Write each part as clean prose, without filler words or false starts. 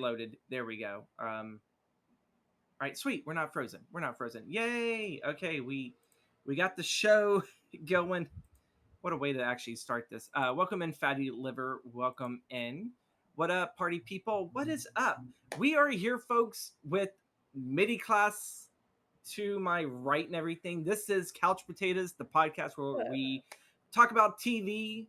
Reloaded. There we go. All right, sweet. We're not frozen. We're not frozen. Yay! Okay, we got the show going. What a way to actually start this. Welcome in, Fatty Liver. Welcome in. What up, party people? What is up? We are here, folks, with Middeclass to my right and everything. This is Couch Potatoes, the podcast where we talk about TV,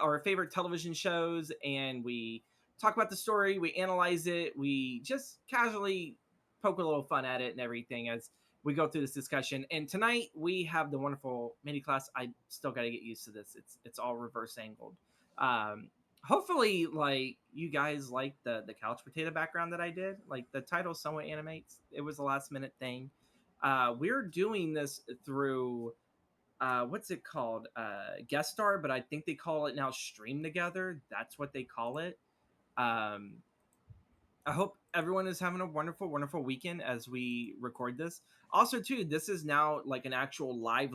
our favorite television shows, and we talk about the story, we analyze it, we just casually poke a little fun at it and everything as we go through this discussion. And tonight we have the wonderful mini class. I still got to get used to this. It's all reverse angled. Um, Hopefully, like, you guys like the couch potato background that I did. Like, the title somewhat animates. It was a last minute thing. We're doing this through what's it called, guest star, but I think they call it now stream together. That's what they call it. um I hope everyone is having a wonderful weekend as we record this. Also too, this is now like an actual live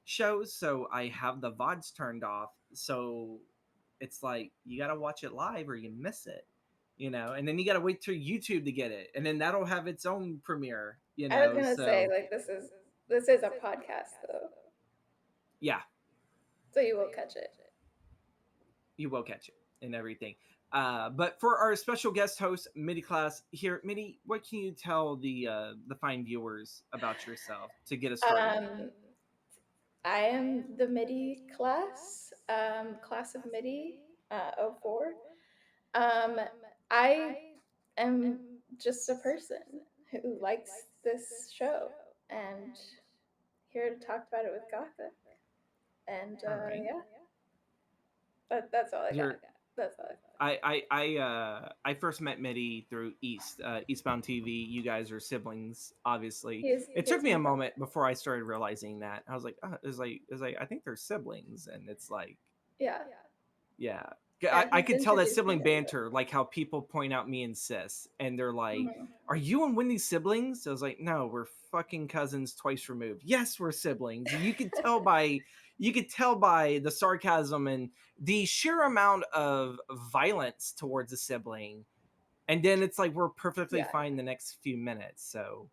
show, so I have the vods turned off, so it's like you gotta watch it live or you miss it, and then you gotta wait till YouTube to get it, and then that'll have its own premiere, I was gonna say, so like, this is a podcast though, yeah, so you will catch it. you will catch it and everything. But for our special guest host, Middeclass here, Midi, what can you tell the fine viewers about yourself to get us started? Um, I am the MIDI class, class of MIDI, '04. Um, I am just a person who likes this show and here to talk about it with Gothic. And All right, yeah, that's all I got. you're. That's all I got. I first met Midi through Eastbound TV. You guys are siblings, obviously. It He took is me my a brother. moment before I started realizing that. I was like, oh, it's like I think they're siblings, and it's like, Yeah. yeah. Yeah, I he's could tell that introduced me sibling to it. banter, like how people point out me and sis, and they're like, Mhm. "Are you and Wendy's siblings?" I was like, "No, we're fucking cousins twice removed." Yes, we're siblings. You could tell by the sarcasm and the sheer amount of violence towards a sibling, and then it's like we're perfectly Yeah. fine the next few minutes. So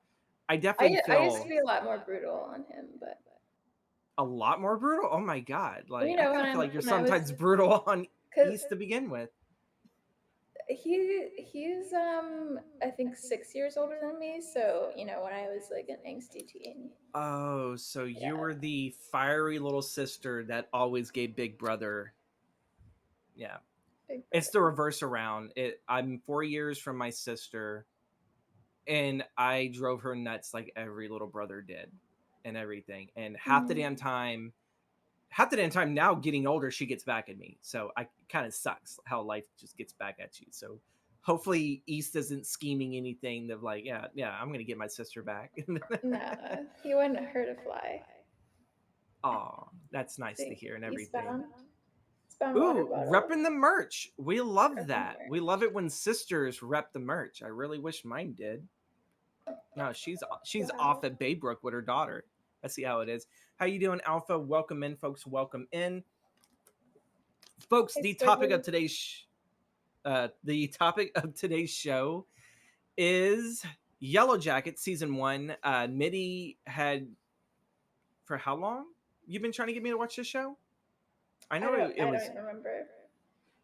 I definitely I used to feel be a lot more brutal on him, but a lot more brutal. Oh my god! Like you I know, kind of feel like you're when I was sometimes brutal on because East to begin with. he's I think 6 years older than me, so you know, when I was like an angsty teen. Oh, so you Yeah. were the fiery little sister that always gave big brother. Yeah. Big It's brother. the reverse around. I'm 4 years from my sister, and I drove her nuts like every little brother did and everything. And Mhm. half the damn time now, getting older, she gets back at me. So I kind of sucks how life just gets back at you. So hopefully East isn't scheming anything of like, yeah, I'm gonna get my sister back. No, he wouldn't hurt a fly. Oh, that's nice to See, hear and everything. Eastbound, Eastbound water Ooh, bottle. repping the merch. We love Repping the that. We love merch. it when sisters rep the merch. I really wish mine did. No, she's off Wow. at Baybrook with her daughter. I see how it is. How you doing, Alpha? Welcome in, folks. Welcome in, folks. Hey, The topic of Squiggly. today's show is Yellowjackets season one. Mitty had, for how long you've been trying to get me to watch this show? I know it I don't was. even remember.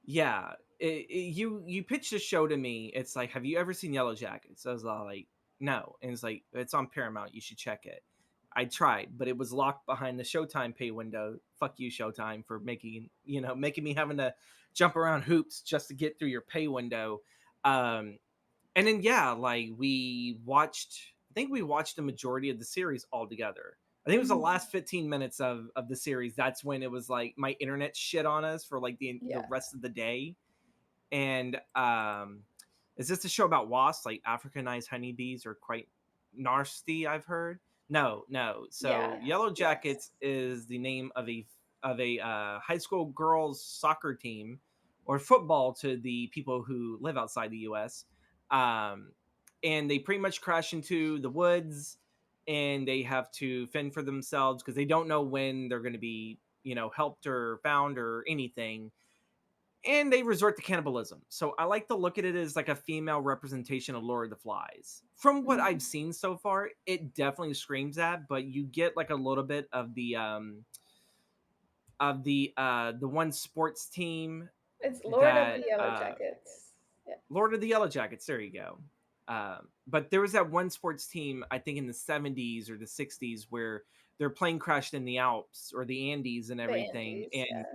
Yeah, you pitched a show to me. It's like, have you ever seen Yellow Jackets? I was like, no, and it's like it's on Paramount. You should check it. I tried, but it was locked behind the Showtime pay window. Fuck you, Showtime, for making me having to jump around hoops just to get through your pay window. Um, and then yeah, like we watched. I think we watched the majority of the series all together. I think it was the Mhm. last 15 minutes of the series. That's when it was like my internet shit on us for like the Yeah. rest of the day. And is this a show about wasps? Like Africanized honeybees are quite nasty, I've heard. No, no. So Yeah. Yellow Yes. Jackets is the name of a high school girls soccer team or football to the people who live outside the U.S. Um, and they pretty much crash into the woods, and they have to fend for themselves because they don't know when they're going to be, helped or found or anything. and they resort to cannibalism. So I like to look at it as like a female representation of Lord of the Flies. From what I've Mhm. seen so far, it definitely screams that, but you get like a little bit of the one sports team It's Lord of that the Yellowjackets. Yeah. Lord of the Yellowjackets. There you go. But there was that one sports team, I think in the 70s or the 60s, where their plane crashed in the Alps or the Andes and The everything, Andes, and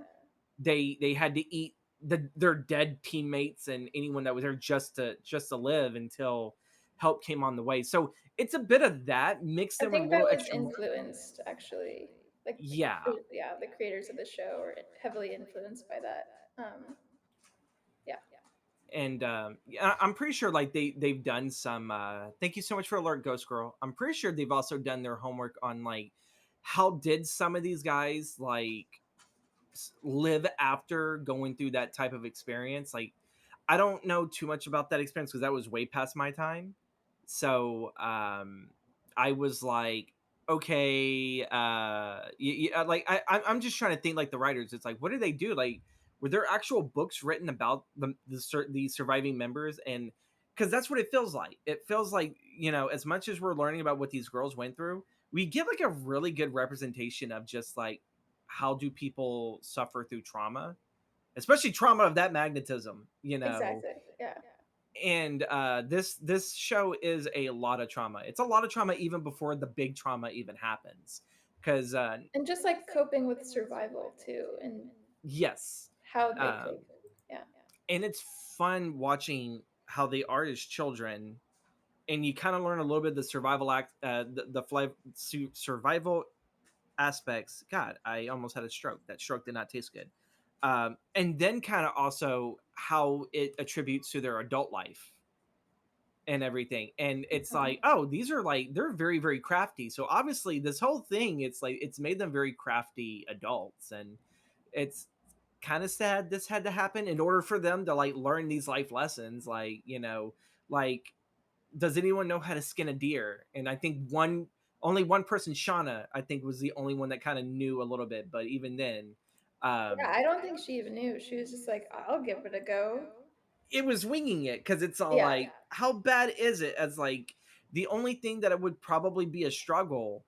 yeah. they had to eat their dead teammates and anyone that was there just to live until help came on the way. So it's a bit of that mixed I in with a think that little was extra. influenced actually. Like Yeah, yeah, the creators of the show were heavily influenced by that. Yeah. and yeah, I'm pretty sure like they've done some. Thank you so much for alert, Ghost Girl. I'm pretty sure they've also done their homework on like how did some of these guys like live after going through that type of experience. Like I don't know too much about that experience because that was way past my time. So I was like, okay, like I'm just trying to think like the writers. It's like, what did they do? Like, were there actual books written about the surviving members? And because that's what it feels like. It feels like as much as we're learning about what these girls went through, we get like a really good representation of just like how do people suffer through trauma, especially trauma of that magnetism. Exactly. Yeah. And this show is a lot of trauma. It's a lot of trauma even before the big trauma even happens, because And just like coping with survival too and yes, how they um, cope. Yeah. and it's fun watching how they are as children, and you kind of learn a little bit of the survival survival aspects. God, I almost had a stroke. That stroke did not taste good. And then kind of also how it attributes to their adult life and everything. And it's like, oh, these are like they're very, very crafty. So obviously this whole thing, it's like it's made them very crafty adults. And it's kind of sad this had to happen in order for them to like learn these life lessons. Like does anyone know how to skin a deer? And I think only one person, Shauna, I think was the only one that kind of knew a little bit. But even then, Yeah, I don't think she even knew. She was just like, I'll give it a go. it was winging it because it's all Yeah. like, how bad is it? As like the only thing that it would probably be a struggle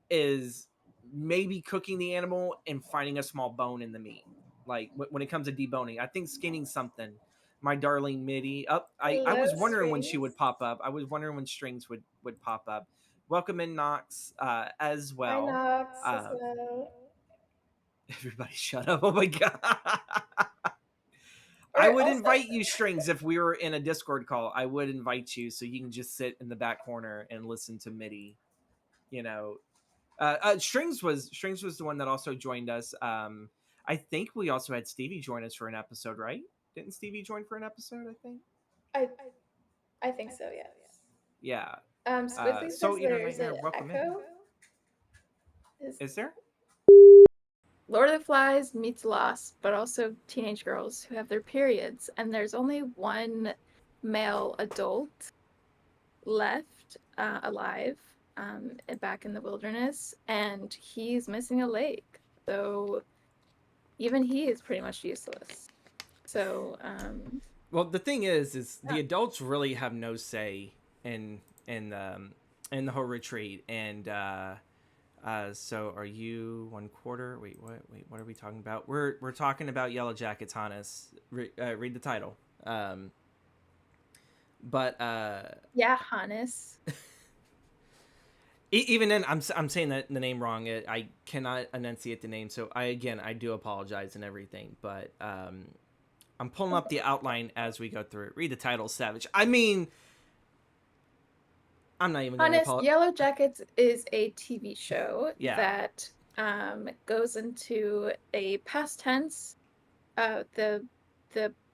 is maybe cooking the animal and finding a small bone in the meat. Like when it comes to deboning, I think skinning something. My darling Mitty, up. I Hello, was wondering when she strings. would pop up. I was wondering when strings would pop up. Welcome in Knox as Hi, well. Knox, as Uh, well. everybody, shut up! Oh my god. I Or would also, invite you, Strings, if we were in a Discord call. I would invite you so you can just sit in the back corner and listen to Mitty. You know, Strings was the one that also joined us. I think we also had Stevie join us for an episode, right? Didn't Stevie join for an episode? I think. I I think so, yes. Yeah. Squiddly So says there's Nightmare, an welcome in. echo. Is Is there? Lord of the Flies meets Lost, but also teenage girls who have their periods, and there's only one male adult left alive back in the wilderness, and he's missing a leg. So even he is pretty much useless. So Well, the thing is yeah. the adults really have no say in in um in the whole retreat. And so are you 1/4? Wait, what? Wait, what are we talking about? We're talking about Yellowjackets, Hannes. Read the title. But Yeah, Hannes. even then, I'm saying that the name wrong. I cannot enunciate the name, so I do apologize and everything. But I'm pulling up the outline as we go through it. Read the title, Savage. I mean, I'm not even gonna Honest, apologize. Yellowjackets is a TV show Yeah, that goes into a past tense, the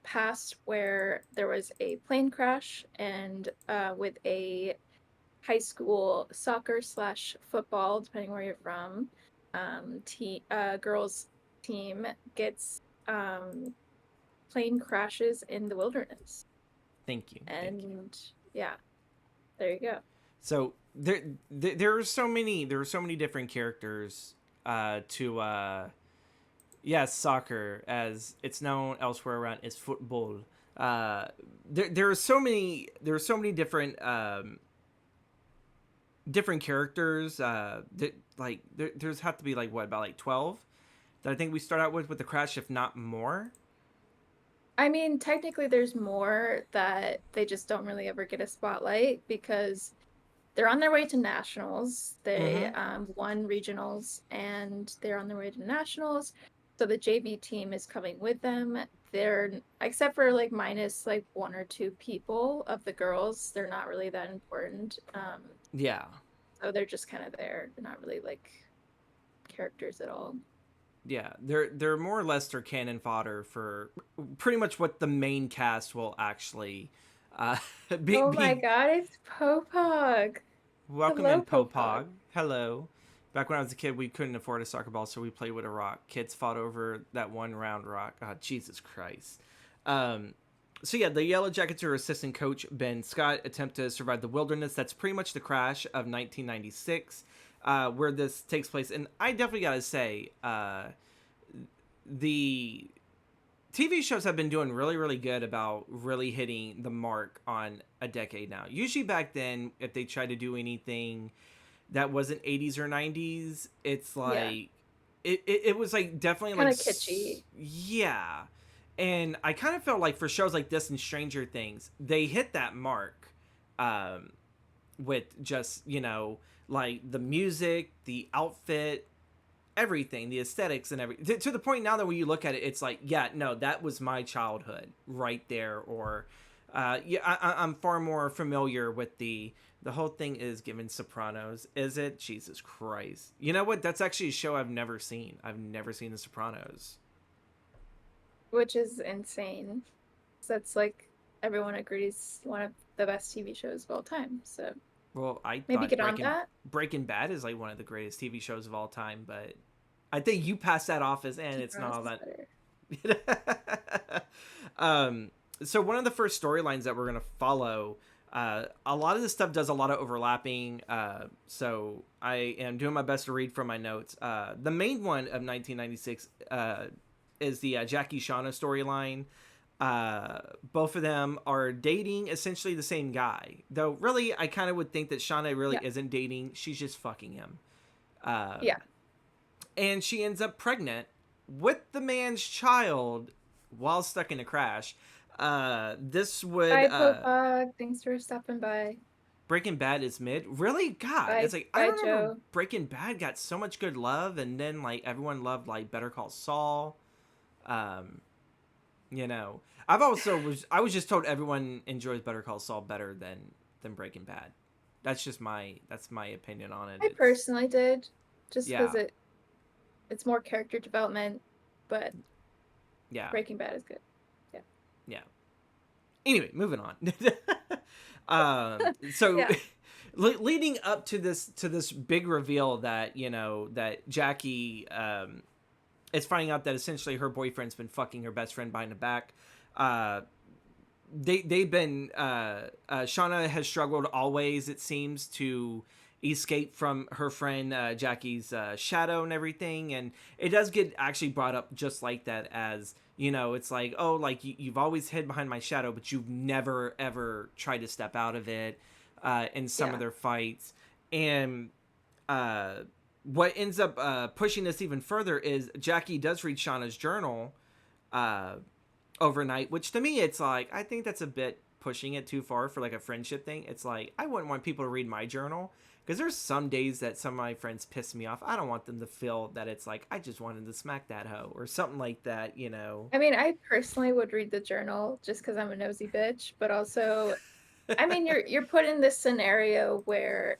past where there was a plane crash and with a high school soccer slash football, depending where you're from, girls team gets plane crashes in the wilderness, thank you, thank you. and yeah, there you go. So there are so many different characters to Yes, soccer, as it's known elsewhere around, is football. Uh, there are so many different different characters. Like there's have to be like what about like 12 that I think we start out with the crash, if not more. I mean, technically, there's more that they just don't really ever get a spotlight because they're on their way to nationals. They Mm-hmm. won regionals and they're on their way to nationals. So the JV team is coming with them. They're except for like minus like one or two people of the girls, they're not really that important. Yeah, So they're just kind of there. They're not really like characters at all. yeah. They're more or less their cannon fodder for pretty much what the main cast will actually uh, Oh my be. God, it's Popog. Welcome in, Hello, Popog. Popog. Hello. Back when I was a kid, we couldn't afford a soccer ball, so we played with a rock. Kids fought over that one round rock. God, Jesus Christ. Um, so yeah, the Yellowjackets or assistant coach Ben Scott attempt to survive the wilderness. That's pretty much the crash of 1996, where this takes place. And I definitely gotta say, the TV shows have been doing really, really good about really hitting the mark on a decade now. Usually back then, if they tried to do anything that wasn't 80s or 90s, it's Yeah, like it was like definitely kind like of kitschy. yeah. And I kind of felt like for shows like this and Stranger Things, they hit that mark um with just, like the music, the outfit, everything, the aesthetics and everything, to the point now that when you look at it, it's like, yeah, no, that was my childhood right there. Or yeah, I'm far more familiar with the whole thing is given Sopranos. Is it? Jesus Christ. You know what? That's actually a show I've never seen. I've never seen The Sopranos. Which is insane. So that's like everyone agrees one of the best TV shows of all time. So Well, I maybe thought get on that. Breaking Bad is like one of the greatest TV shows of all time, but I think you passed that off as, and it's not Sopranos all is that. better. um, so one of the first storylines that we're gonna follow, a lot of this stuff does a lot of overlapping. So I am doing my best to read from my notes. The main one of 1996 is the Jackie Shauna storyline. Both of them are dating essentially the same guy, though. Really, I kind of would think that Shauna really Yeah. isn't dating; she's just fucking him. Um, Yeah. and she ends up pregnant with the man's child while stuck in a crash. This would Bye, Popog. Thanks for stopping by. Breaking Bad is mid. Really, God, Bye, it's like I bye, remember Joe. Breaking Bad got so much good love, and then like everyone loved like Better Call Saul. Um, I was just told everyone enjoys Better Call Saul better than Breaking Bad. That's my opinion on it. I It's personally did, just because yeah, it's more character development, but yeah, Breaking Bad is good. Yeah. yeah. Anyway, moving on. So Yeah. leading up to this big reveal that that Jackie is finding out that essentially her boyfriend's been fucking her best friend behind the back. Uh, they've been Shauna has struggled always, it seems, to escape from her friend Jackie's shadow and everything, and it does get actually brought up just like that, as it's like, oh, like you've always hid behind my shadow, but you've never ever tried to step out of it. In some of Yeah. their fights, and uh, what ends up pushing this even further is Jackie does read Shauna's journal uh, overnight, which to me, it's like, I think that's a bit pushing it too far for like a friendship thing. It's like, I wouldn't want people to read my journal, because there's some days that some of my friends piss me off. I don't want them to feel that it's like I just wanted to smack that hoe or something like that. I mean, I personally would read the journal just because I'm a nosy bitch, but also, I mean, you're put in this scenario where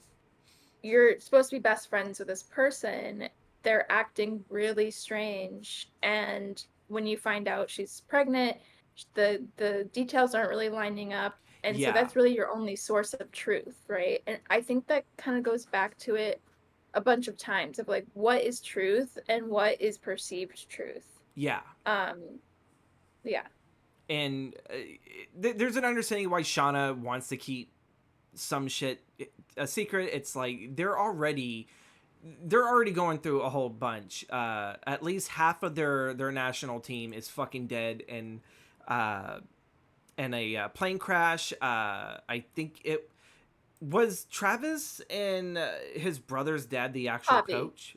you're supposed to be best friends with this person. They're acting really strange, and when you find out she's pregnant, the details aren't really lining up, and so Yeah, that's really your only source of truth, right? And I think that kind of goes back to it a bunch of times of like what is truth and what is perceived truth. yeah. Um, yeah, And there's an understanding why Shauna wants to keep some shit a secret. It's like they're already they're already going through a whole bunch. At least half of their national team is fucking dead uh, in a plane crash. I think it was Travis and his brother's dad the actual Hobby. coach.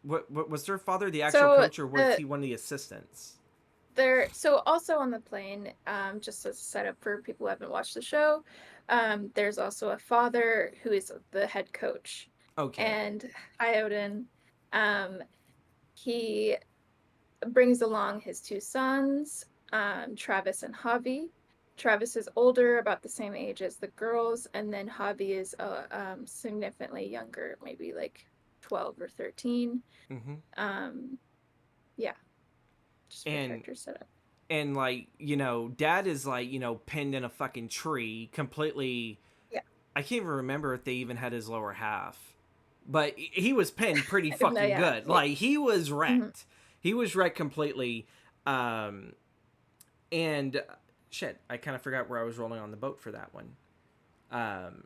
What was their father the actual So coach, or was the he one of the assistants? so also on the plane, just as a setup for people who haven't watched the show, there's also a father who is the head coach. Okay. And Iodin, um, he brings along his two sons, Travis and Javi. Travis is older, about the same age as the girls, and then Javi is significantly younger, maybe like 12 or 13. Mm-hmm. Um, yeah, just for And character setup. like, dad is like, pinned in a fucking tree completely. Yeah, I can't even remember if they even had his lower half, but he was pinned pretty no, fucking yeah, good. Like, he was mhm. wrecked. He was wrecked completely. um and shit, I kind of forgot where I was rolling on the boat for that one. um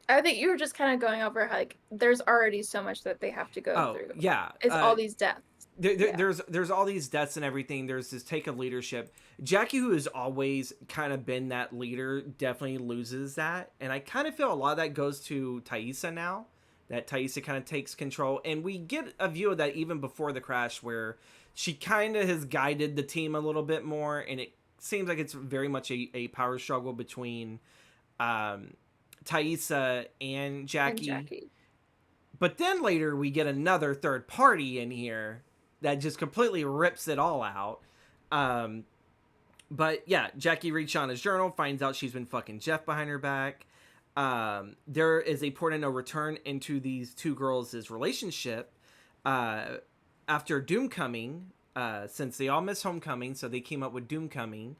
I think you were just kind of going over how, like, there's already so much that they have to go oh through. yeah. It's all these deaths. Yeah, There's all these deaths and everything. There's this take of leadership. Jackie, who has always kind of been that leader, definitely loses that, and I kind of feel a lot of that goes to Thaisa now. That Thaisa kind of takes control, and we get a view of that even before the crash, where she kind of has guided the team a little bit more, and it seems like it's very much a power struggle between um, Thaisa and and Jackie. Jackie. But then later we get another third party in here that just completely rips it all out. Um, but yeah, Jackie reads Shauna's journal, finds out she's been fucking Jeff behind her back. There is a point of no return into these two girls' relationship uh, after Doomcoming, since they all missed Homecoming, so they came up with Doomcoming.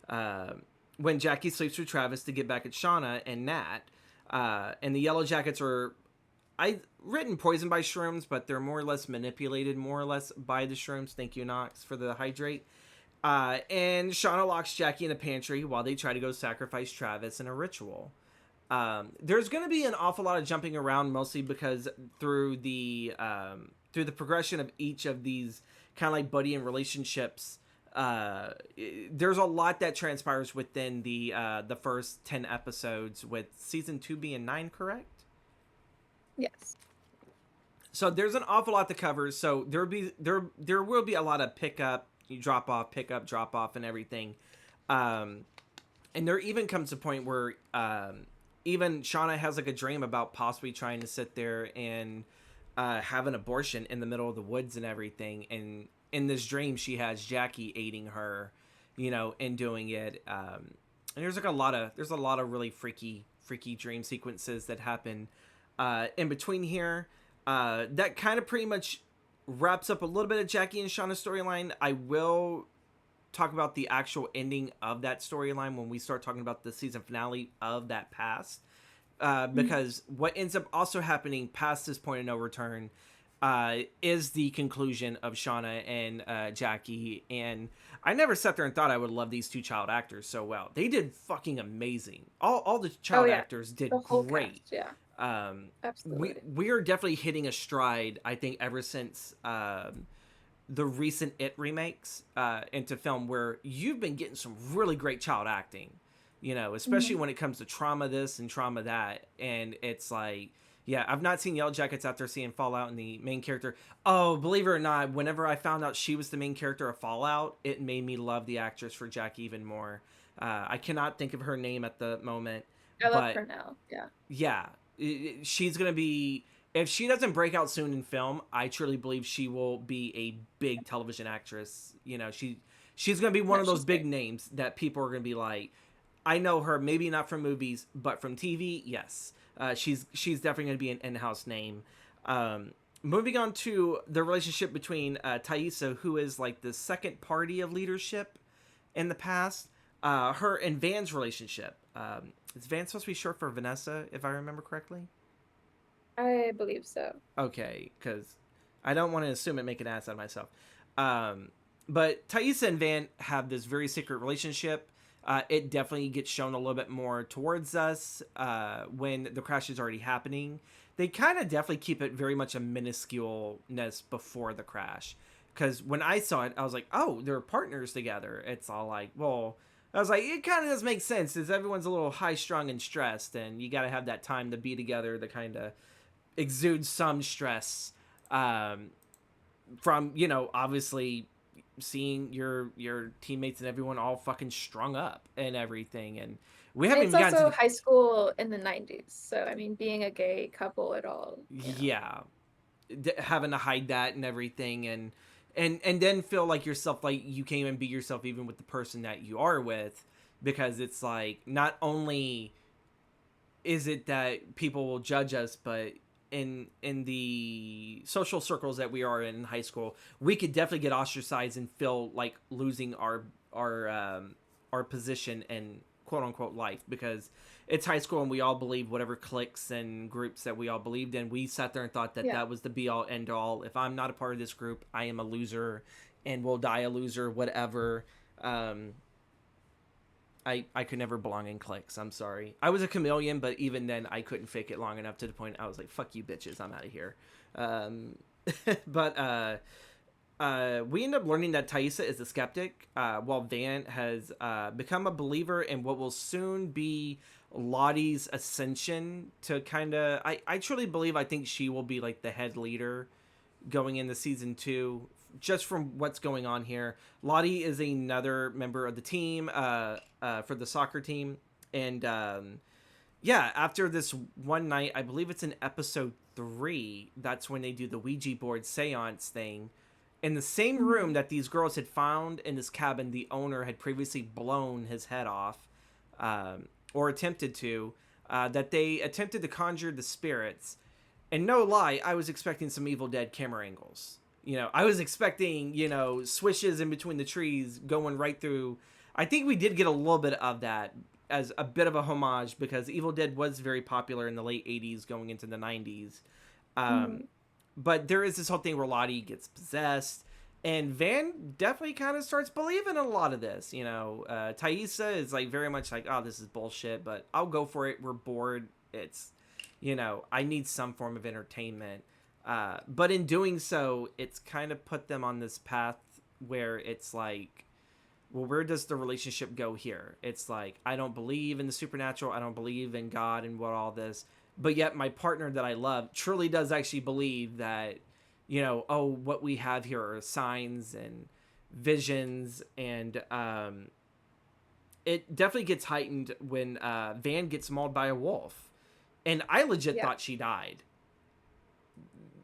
Uh, when Jackie sleeps with Travis to get back at Shauna and Nat. And the Yellowjackets are I written poisoned by shrooms, but they're more or less manipulated, more or less by the shrooms. Thank you, Knox, for the hydrate. And Shauna locks Jackie in a pantry while they try to go sacrifice Travis in a ritual. There's going to be an awful lot of jumping around, mostly because through the progression of each of these kind of like buddy and relationships, there's a lot that transpires within the first 10 episodes, with season 2 being 9, correct? Yes. So there's an awful lot to cover. So there will be a lot of drop off, and everything. And there even comes a point where even Shauna has like a dream about possibly trying to sit there and have an abortion in the middle of the woods and everything. And in this dream, she has Jackie aiding her, in doing it. And there's a lot of really freaky dream sequences that happen in between here. That kind of pretty much wraps up a little bit of Jackie and Shauna's storyline. I will talk about the actual ending of that storyline when we start talking about the season finale of that past. Because what ends up also happening past this point of no return is the conclusion of Shauna and Jackie. And I never sat there and thought I would love these two child actors so well. They did fucking amazing. All the Oh child yeah, actors did the whole great. cast. Yeah, We absolutely. we are definitely hitting a stride, I think, ever since the recent It remakes into film, where you've been getting some really great child acting, especially Hmm. when it comes to trauma this and trauma that. And it's like, yeah, I've not seen Yellowjackets after seeing Fallout and the main character. Oh, believe it or not, whenever I found out she was the main character of Fallout, it made me love the actress for Jack even more. I cannot think of her name at the moment, I love but her now. Yeah. yeah, she's gonna be, if she doesn't break out soon in film, I truly believe she will be a big television actress. She's gonna be one No, of those she's big great. names that people are gonna be like, I know her, maybe not from movies, but from TV, yes. She's definitely gonna be an in-house name. Moving on to the relationship between Thaisa, who is like the second party of leadership in the past. Her and Van's relationship. Is Van supposed to be short for Vanessa, if I remember correctly? I believe so. Okay, because I don't want to assume and make an ass out of myself. Um, but Thaisa and Van have this very secret relationship. It definitely gets shown a little bit more towards us when the crash is already happening. they kind of definitely keep it very much a minusculeness before the crash. Because when I saw it, I was like, oh, they're partners together. It's all like, well, I was like, it kind of does make sense. Is everyone's a little high strung and stressed, and you got to have that time to be together to kind of exude some stress, um, from obviously seeing your teammates and everyone all fucking strung up and everything, and we And haven't it's even gotten to also the high school in the 90s. So, I mean, being a gay couple at all, yeah, having to hide that and everything, and then feel like yourself, like you can't even be yourself even with the person that you are with, because it's like not only is it that people will judge us, but in the social circles that we are in high school, we could definitely get ostracized and feel like losing our position in quote unquote life, because it's high school and we all believe whatever cliques and groups that we all believed in. We sat there and thought that yeah. that was the be all end all. If I'm not a part of this group, I am a loser and will die a loser, whatever. um I could never belong in cliques. I'm sorry. I was a chameleon, but even then, I couldn't fake it long enough to the point I was like, "Fuck you, bitches! I'm out of here." Um, but we end up learning that Thaisa is a skeptic, while Van has become a believer in what will soon be Lottie's ascension to kind of. I truly believe. I think she will be like the head leader going into season 2, just from what's going on here. Lottie is another member of the team, for the soccer team, and yeah, after this one night, I believe it's in episode 3. That's when they do the Ouija board seance thing. In the same room Mhm. that these girls had found in this cabin, the owner had previously blown his head off, or attempted to. That they attempted to conjure the spirits, and no lie, I was expecting some Evil Dead camera angles. I was expecting, swishes in between the trees going right through. I think we did get a little bit of that as a bit of a homage, because Evil Dead was very popular in the late 80s going into the 90s. Um, Mhm. but there is this whole thing where Lottie gets possessed, and Van definitely kind of starts believing in a lot of this. Thaisa is like very much like, oh, this is bullshit, but I'll go for it. We're bored. It's, I need some form of entertainment. But in doing so, it's kind of put them on this path where it's like, well, where does the relationship go here? It's like, I don't believe in the supernatural. I don't believe in God and what all this. But yet, my partner that I love truly does actually believe that, oh, what we have here are signs and visions. And it definitely gets heightened when Van gets mauled by a wolf. And I legit Yeah. thought she died.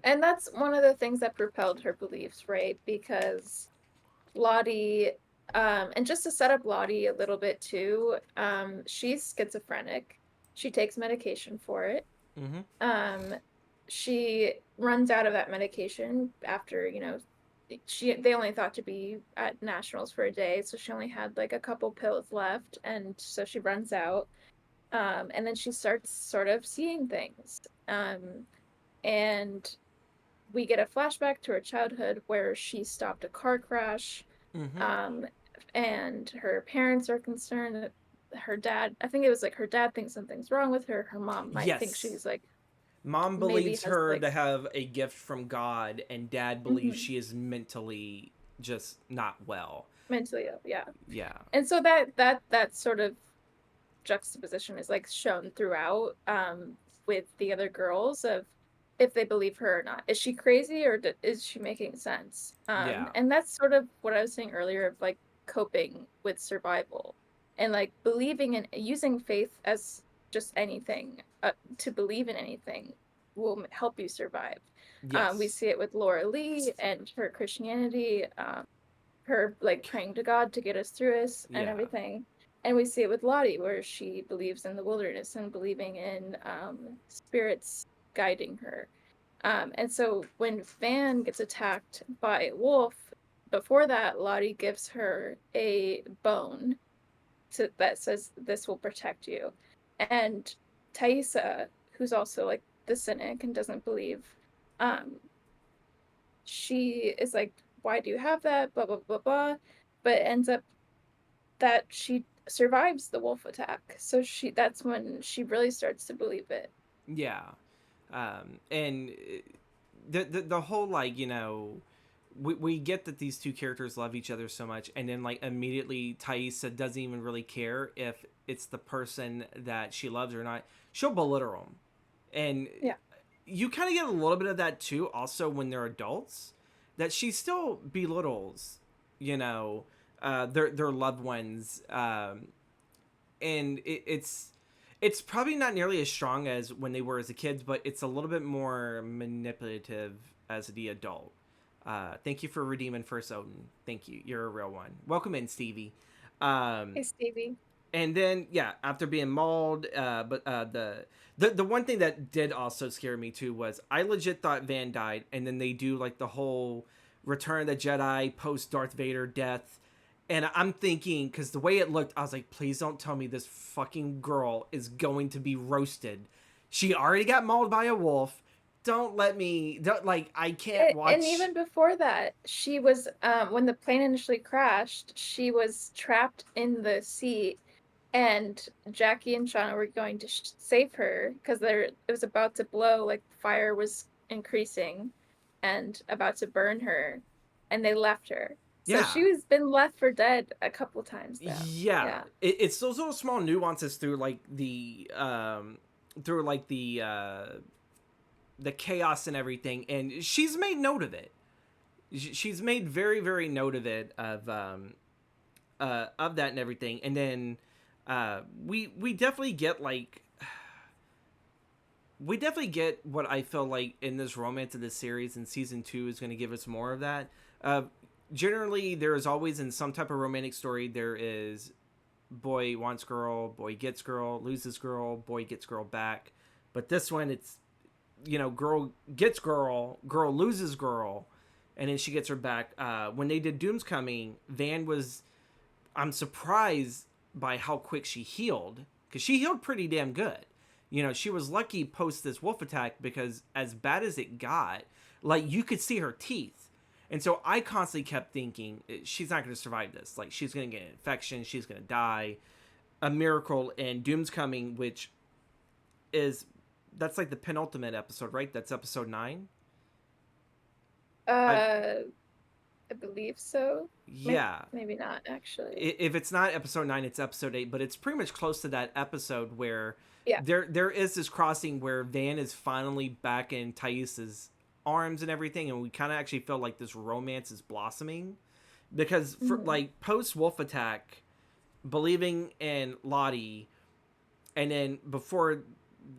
And that's one of the things that propelled her beliefs, right? Because Lottie, and just to set up Lottie a little bit too, she's schizophrenic. She takes medication for it. Mm-hmm. Um, she runs out of that medication after, they only thought to be at nationals for a day, so she only had like a couple pills left, and so she runs out. And then she starts sort of seeing things. And we get a flashback to her childhood where she stopped a car crash, Mm-hmm. um, and her parents are concerned that her dad, I think it was like her dad thinks something's wrong with her. Her mom might think Yes. she's like, Mom maybe believes has her like, to have a gift from God, and dad believes mhm, she is mentally just not well. mentally ill. Yeah. Yeah. And so that sort of juxtaposition is like shown throughout, with the other girls of if they believe her or not. Is she crazy or is she making sense? Yeah. And that's sort of what I was saying earlier of like coping with survival and like believing in using faith as just anything, to believe in anything will help you survive. We Yes. see it with Laura Lee and her Christianity, her like praying to God to get us through this and Yeah. everything. And we see it with Lottie, where she believes in the wilderness and believing in, spirits guiding her. And so when Van gets attacked by a wolf, before that, Lottie gives her a bone that says, "This will protect you." And Thaisa, who's also like the cynic and doesn't believe, um, she is like, why do you have that? Blah, blah, blah, blah. But ends up that she survives the wolf attack. So that's when she really starts to believe it. Yeah. And the whole like we get that these two characters love each other so much, and then like immediately Thaisa doesn't even really care if it's the person that she loves or not. She'll belittle them, and Yeah. you kind of get a little bit of that too. Also, when they're adults, that she still belittles, their loved ones, and it's probably not nearly as strong as when they were as a kids, but it's a little bit more manipulative as the adult. Thank you for redeeming First Odin. Thank you. You're a real one. Welcome in, Stevie. Um, Hey, Stevie. and then yeah, after being mauled, but the one thing that did also scare me too was I legit thought Van died, and then they do like the whole Return of the Jedi post Darth Vader death, and I'm thinking because the way it looked, I was like, please don't tell me this fucking girl is going to be roasted. She already got mauled by a wolf. Don't like I can't And watch. even before that, she was when the plane initially crashed, she was trapped in the seat, and Jackie and Shauna were going to save her because it was about to blow, like fire was increasing and about to burn her, and they left her. So Yeah, she was been left for dead a couple times though. yeah, Yeah. it's those little small nuances through like the chaos and everything, and she's made note of it. She's made very very note of it of that and everything, and then we definitely get like we definitely get what I feel like in this romance of this series, and season 2 is going to give us more of that. uh Generally there is always in some type of romantic story there is boy wants girl, boy gets girl, loses girl, boy gets girl back. But this one, it's girl gets girl, girl loses girl, and then she gets her back. When they did Doom's Coming, Van was, I'm surprised by how quick she healed, because she healed pretty damn good. She was lucky post this wolf attack, because as bad as it got, like you could see her teeth. And so I constantly kept thinking she's not going to survive this. Like she's going to get an infection, she's going to die. A miracle in Doom's Coming, which is that's like the penultimate episode, right? That's episode 9. I Uh, I believe so. Maybe Yeah. maybe not actually. If it's not episode 9, it's episode 8, but it's pretty much close to that episode where Yeah. there is this crossing where Van is finally back in Thaisa's arms and everything, and we kind of actually feel like this romance is blossoming, because for Mhm. like post wolf attack, believing in Lottie, and then before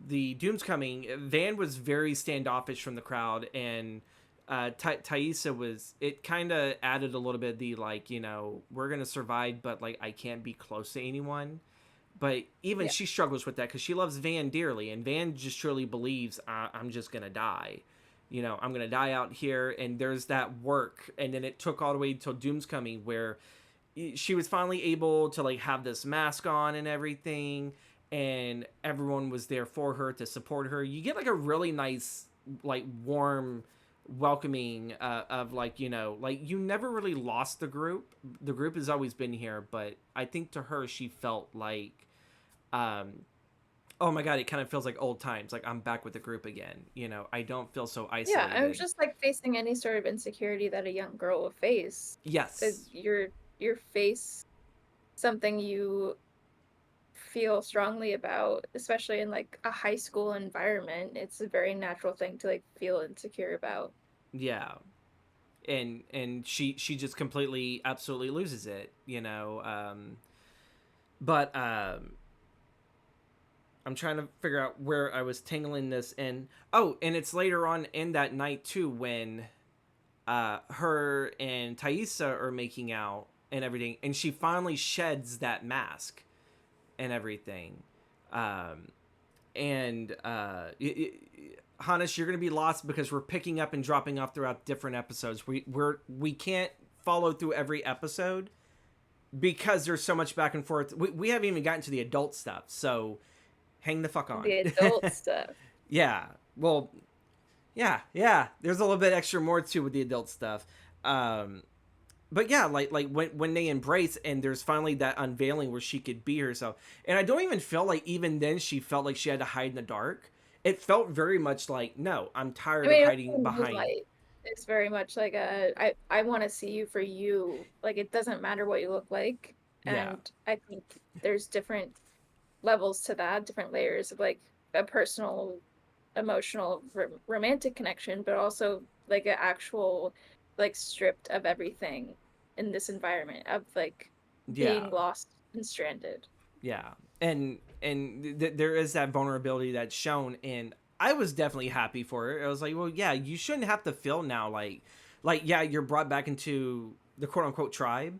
the Doom's Coming, Van was very standoffish from the crowd, and Thaisa was. It kind of added a little bit of the like, we're gonna survive, but like I can't be close to anyone. But even Yeah. she struggles with that because she loves Van dearly, and Van just truly believes I'm just gonna die. I'm gonna die out here, and there's that work, and then it took all the way until Doom's Coming, where she was finally able to like have this mask on and everything, and everyone was there for her to support her. You get like a really nice, like warm welcoming of like, like you never really lost the group has always been here, but I think to her she felt like um oh my god, it kind of feels like old times, like I'm back with the group again. I don't feel so Yeah, I was isolated. just like facing any sort of insecurity that a young girl will face. Yes. You're face something you feel strongly about, especially in like a high school environment. It's a very natural thing to like feel insecure about. Yeah. And she just completely absolutely loses it, but I'm trying to figure out where I was tangling this in. Oh, and it's later on in that night too, when her and Thaisa are making out and everything, and she finally sheds that mask and everything. um and Hannes, you're gonna be lost because we're picking up and dropping off throughout different episodes. We can't follow through every episode because there's so much back and forth. We haven't even gotten to the adult stuff, so hang the fuck on. The adult stuff. Yeah. Well, yeah. There's a little bit extra more too with the adult stuff. Um, but yeah, like when they embrace, and there's finally that unveiling where she could be herself. And I don't even feel like even then she felt like she had to hide in the dark. It felt very much like, no, I'm I tired of mean, it hiding was behind. Moonlight. It's very much like I want to see you for you. Like it doesn't matter what you look like. Yeah, And I think there's different levels to that, different layers of like a personal, emotional, romantic connection, but also like an actual like stripped of everything in this environment of like yeah, being lost and stranded. yeah. There is that vulnerability that's shown, and I was definitely happy for her. I was like, well, yeah, you shouldn't have to feel now like yeah, you're brought back into the quote unquote tribe,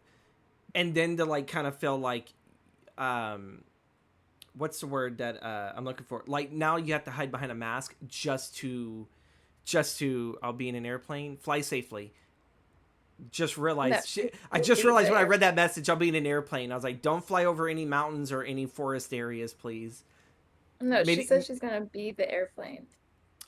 and then to like kind of feel like um what's the word that I'm looking for? Like now you have to hide behind a mask just to I'll be in an airplane, fly safely. Just No, realized she I will just be realized when I there. read that message, I'll be in an airplane. I was like, don't fly over any mountains or any forest areas, please. No, she Maybe says she's gonna be the airplane,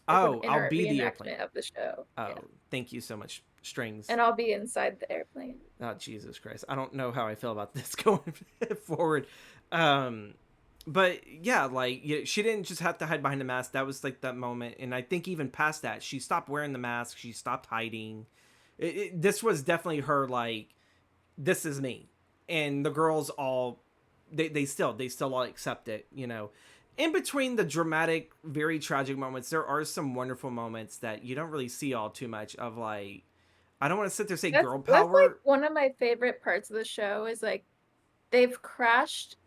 like when oh, in I'll our be the airplane. reenactment of the show. Oh, Yeah. thank you so much, strings. And I'll be inside the airplane. Oh, Jesus Christ. I don't know how I feel about this going forward. Um, but yeah, like yeah, she didn't just have to hide behind the mask. That was like that moment. And I think even past that, she stopped wearing the mask. She stopped hiding. This was definitely her, like, this is me. And the girls all, they still all accept it, you know. In between the dramatic, very tragic moments, there are some wonderful moments that you don't really see all too much of, like, I don't want to sit there and say girl That's like power. one of my favorite parts of the show is like they've crashed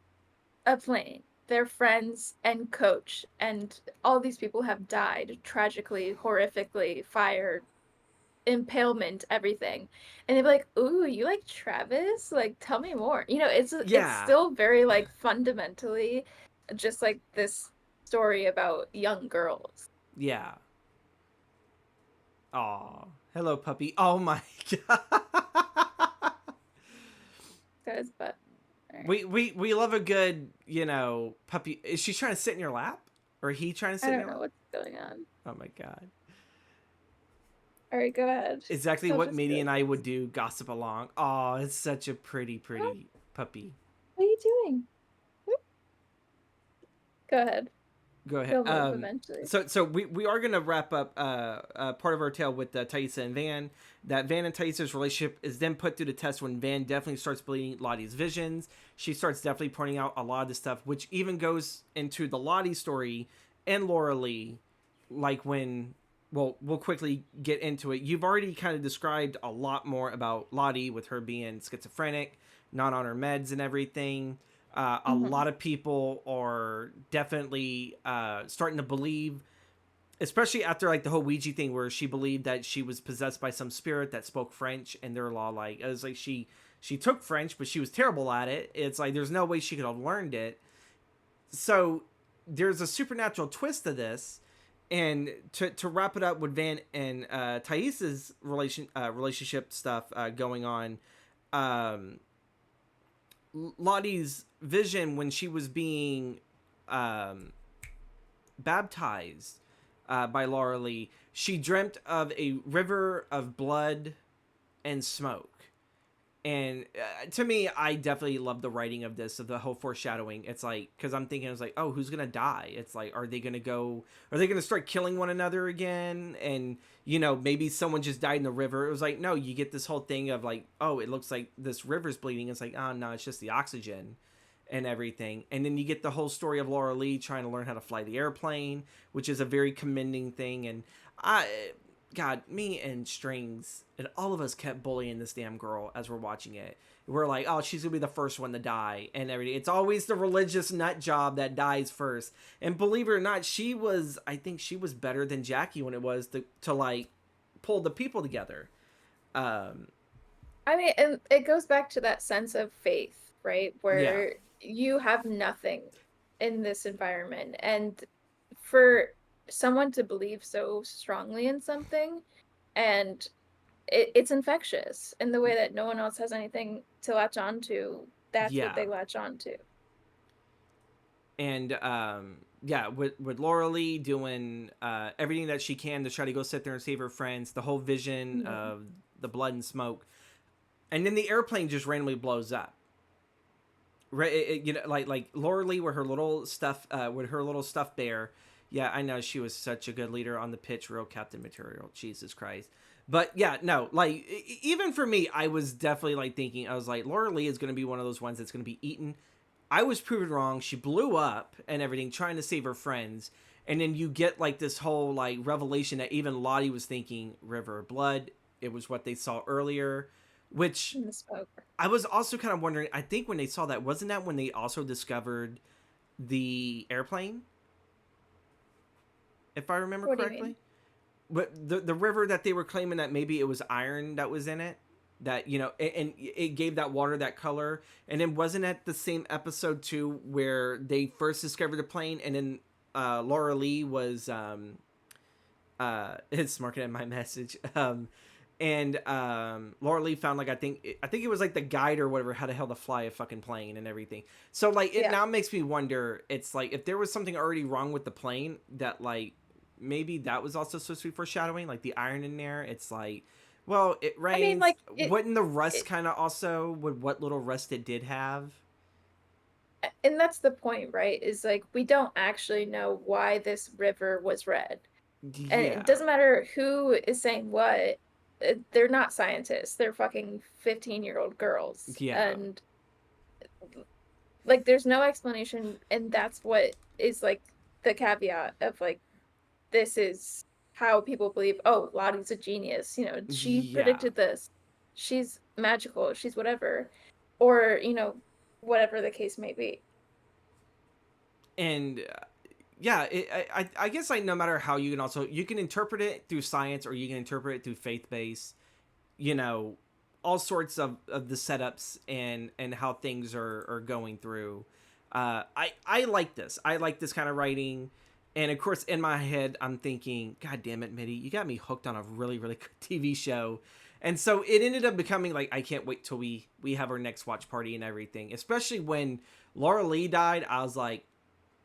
a plane. Their friends and coach and all these people have died tragically, horrifically, fire, impalement, everything. And they're like, "Ooh, you like Travis? Like, tell me more." You know, it's Yeah, still very like fundamentally just like this story about young girls. yeah. Aw, hello puppy. Oh my god. Guys, but all right. We love a good, you know, puppy. Is she trying to sit in your lap, or he trying to I sit in don't your know lap? what's going on. Oh my god. All right, go ahead. Exactly I'll what just be Media like, and I would do, gossip along. Oh, it's such a pretty, "What? pretty puppy. What are you doing?" Go ahead. Go ahead. He'll move eventually. So we are gonna wrap up part of our tale with Thaisa and Van. That Van and Thaisa's relationship is then put through the test when Van definitely starts believing Lottie's visions. She starts definitely pointing out a lot of the stuff, which even goes into the Lottie story and Laura Lee. Like when, well, we'll quickly get into it. You've already kind of described a lot more about Lottie with her being schizophrenic, not on her meds and everything. A Hmm. lot of people are definitely starting to believe, especially after like the whole Ouija thing, where she believed that she was possessed by some spirit that spoke French, and they're all like, it was like she took French, but she was terrible at it. It's like there's no way she could have learned it. So there's a supernatural twist to this. And to wrap it up with Van and Thaisa's relationship stuff going on, um, Lottie's vision when she was being um, baptized by Laura Lee, she dreamt of a river of blood and smoke. And to me, I definitely love the writing of this, of the whole foreshadowing. It's like, because I'm thinking, it's like, oh, who's gonna die? It's like, are they gonna start killing one another again? And you know, maybe someone just died in the river. It was like, no, you get this whole thing of like, oh, it looks like this river's bleeding. It's like, oh no, it's just the oxygen and everything. And then you get the whole story of Laura Lee trying to learn how to fly the airplane, which is a very commending thing. And I, God, me and Strings and all of us kept bullying this damn girl as we're watching it. We're like, oh, she's gonna be the first one to die and everything. It's always the religious nut job that dies first. And believe it or not, I think she was better than Jackie when it was to like pull the people together. Um, I mean, and it goes back to that sense of faith, right? yeah, Where you have nothing in this environment. And for someone to believe so strongly in something, and it's infectious in the way that no one else has anything to latch on to, that's what yeah. they latch on to. And yeah, with Laura Lee doing everything that she can to try to go sit there and save her friends, the whole vision Mhm. of the blood and smoke, and then the airplane just randomly blows up. Right, you know, like Laura Lee with her little stuff, with her little stuffed bear. Yeah, I know she was such a good leader on the pitch, real captain material. Jesus Christ. But yeah, no, like even for me, I was definitely like thinking, I was like, Laura Lee is going to be one of those ones that's going to be eaten. I was proven wrong. She blew up and everything, trying to save her friends. And then you get like this whole like revelation that even Lottie was thinking River of Blood. It was what they saw earlier, which In the smoke. I was also kind of wondering. I think when they saw that, wasn't that when they also discovered the airplane, if I remember What do you mean? correctly? But the river that they were claiming that maybe it was iron that was in it, that and it gave that water that color. And then wasn't it the same episode too where they first discovered the plane, and then Laura Lee was it's marking at my message. And Laura Lee found like I think it was like the guide or whatever how the hell to fly a fucking plane and everything. So like it Yeah. now makes me wonder. It's like if there was something already wrong with the plane, that like maybe that was also supposed to be foreshadowing, like the iron in there. It's like, well, it I mean, rains. like Wouldn't the rust it kind of also with what little rust it did have? and that's the point, right? Is like we don't actually know why this river was red. And it Yeah, doesn't matter who is saying what. They're not scientists. They're fucking 15-year-old girls. yeah, And like there's no explanation, and that's what is like the caveat of like this is how people believe, oh, Lottie's a genius. She yeah. predicted this. She's magical. She's whatever. Or, whatever the case may be. And yeah, I guess like no matter how you can interpret it through science, or you can interpret it through faith based, you know, all sorts of the setups and how things are going through. I like this. I like this kind of writing. And of course, in my head, I'm thinking, God damn it, Mitty, you got me hooked on a really, really good TV show. And so it ended up becoming like, I can't wait till we have our next watch party and everything. Especially when Laura Lee died, I was like,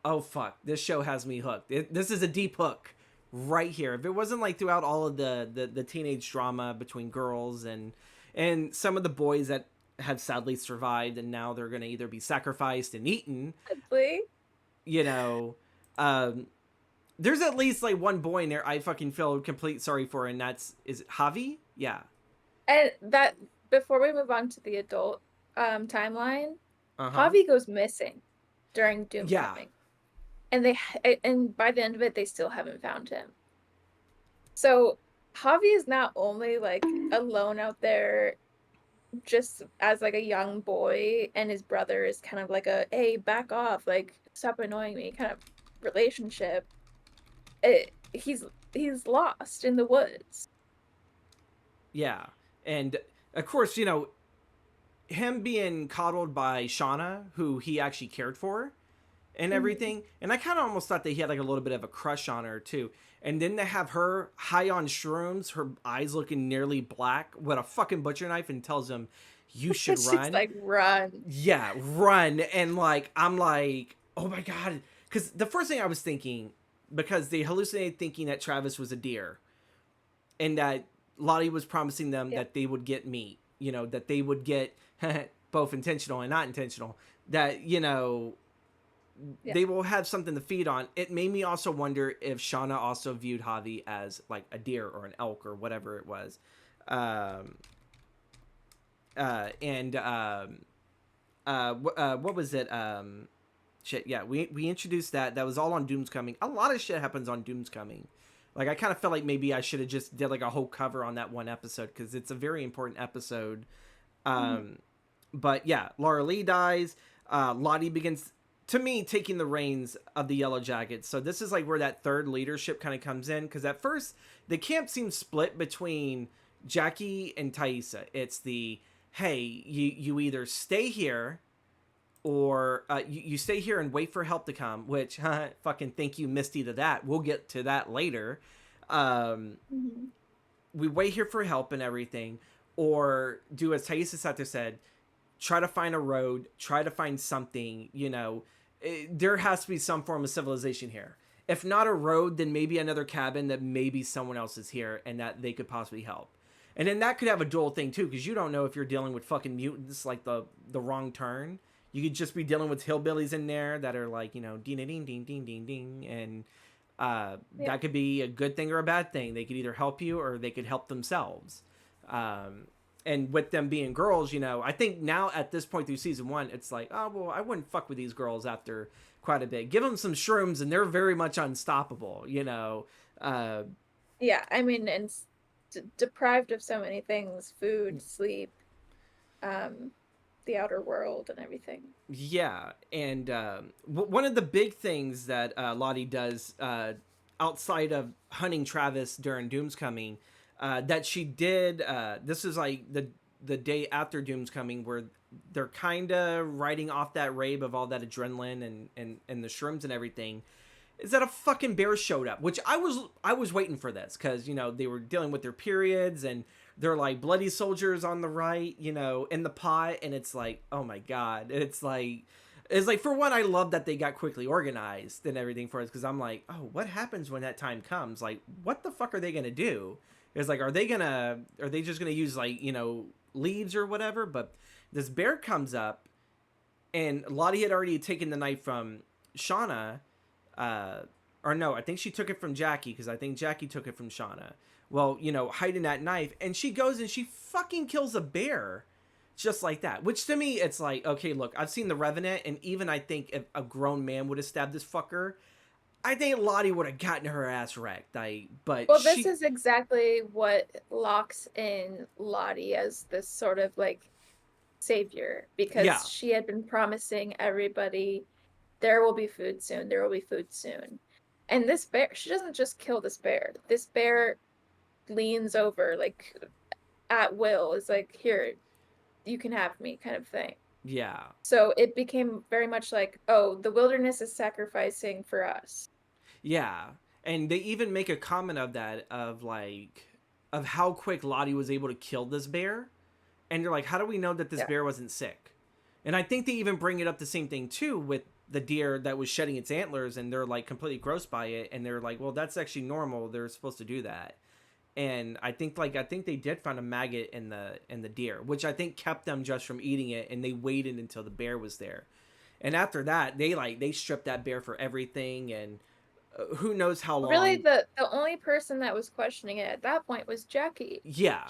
oh fuck, this show has me hooked. This is a deep hook right here. If it wasn't like throughout all of the teenage drama between girls and some of the boys that have sadly survived and now they're going to either be sacrificed and eaten, Honestly. you know, um, there's at least like one boy in there I fucking feel complete sorry for, and that's is it Javi? Yeah. And that before we move on to the adult timeline, Uh huh. Javi goes missing during Yeah. Doomcoming. And by the end of it, they still haven't found him. So Javi is not only like alone out there just as like a young boy, and his brother is kind of like a hey, back off, like stop annoying me kind of relationship. He's lost in the woods. Yeah. And of course, him being coddled by Shauna, who he actually cared for and Mhm. everything. And I kind of almost thought that he had like a little bit of a crush on her too. And then to have her high on shrooms, her eyes looking nearly black, with a fucking butcher knife, and tells him, "You should She's run." like, run. Yeah, run. And like, I'm like, oh my god, because the first thing I was thinking, because they hallucinated thinking that Travis was a deer, and that Lottie was promising them Yep. that they would get meat. That they would get both intentional and not intentional. That Yeah. they will have something to feed on. It made me also wonder if Shauna also viewed Javi as like a deer or an elk or whatever it was. Um, and what was it? Shit, yeah, we introduced that. That was all on Doom's Coming. A lot of shit happens on Doom's Coming. Like I kind of felt like maybe I should have just did like a whole cover on that one episode because it's a very important episode. Mhm. Um, but yeah, Laura Lee dies. Lottie begins, to me, taking the reins of the Yellowjackets. So this is like where that third leadership kind of comes in, because at first the camp seems split between Jackie and Thaisa. It's the, hey, you either stay here or you stay here and wait for help to come, which fucking thank you, Misty, to that. We'll get to that later. Um, Mhm. we wait here for help and everything, or do as Thaisa Sato said, try to find a road, try to find something, there has to be some form of civilization here. If not a road, then maybe another cabin that maybe someone else is here and that they could possibly help. And then that could have a dual thing too, because you don't know if you're dealing with fucking mutants like the wrong turn. You could just be dealing with hillbillies in there that are like, ding ding ding ding ding ding, and Yeah. That could be a good thing or a bad thing. They could either help you or they could help themselves. Um, and with them being girls, I think now at this point through season one, it's like, oh, well, I wouldn't fuck with these girls after quite a bit. Give them some shrooms and they're very much unstoppable. Uh, Yeah, I mean, and deprived of so many things, food, sleep, um, the outer world and everything. Yeah, and one of the big things that Lottie does outside of hunting Travis during Doom's Coming, that she did. This is like the day after Doom's Coming, where they're kind of riding off that rave of all that adrenaline and the shrooms and everything, is that a fucking bear showed up, which I was waiting for this because they were dealing with their periods and they're like bloody soldiers on the right, in the pot, and it's like, oh my god, it's like for one, I love that they got quickly organized and everything for us because I'm like, oh, what happens when that time comes? Like, what the fuck are they gonna do? It's like, are they just gonna use like leaves or whatever? But this bear comes up, and Lottie had already taken the knife from Shauna, uh, or no, I think she took it from Jackie because I think Jackie took it from Shauna. Well, hiding that knife, and she goes and she fucking kills a bear, just like that. Which to me, it's like, okay, look, I've seen The Revenant, and even I think if a grown man would have stabbed this fucker, I think Lottie would have gotten her ass wrecked. But Well, this she, is exactly what locks in Lottie as this sort of like savior yeah, because she had been promising everybody there will be food soon, there will be food soon. And this bear, she doesn't just kill this bear. This bear leans over like at will, is like, here, you can have me kind of thing. yeah, So it became very much like, oh, the wilderness is sacrificing for us. yeah. And they even make a comment of that, of how quick Lottie was able to kill this bear. And you're like, how do we know that this Yeah. bear wasn't sick? And I think they even bring it up the same thing too with the deer that was shedding its antlers, and they're like completely gross by it, and they're like, well, that's actually normal. They're supposed to do that. And I think they did find a maggot in the deer, which I think kept them just from eating it, and they waited until the bear was there. And after that, they stripped that bear for everything, and who knows how Really, long. the only person that was questioning it at that point was Jackie. Yeah,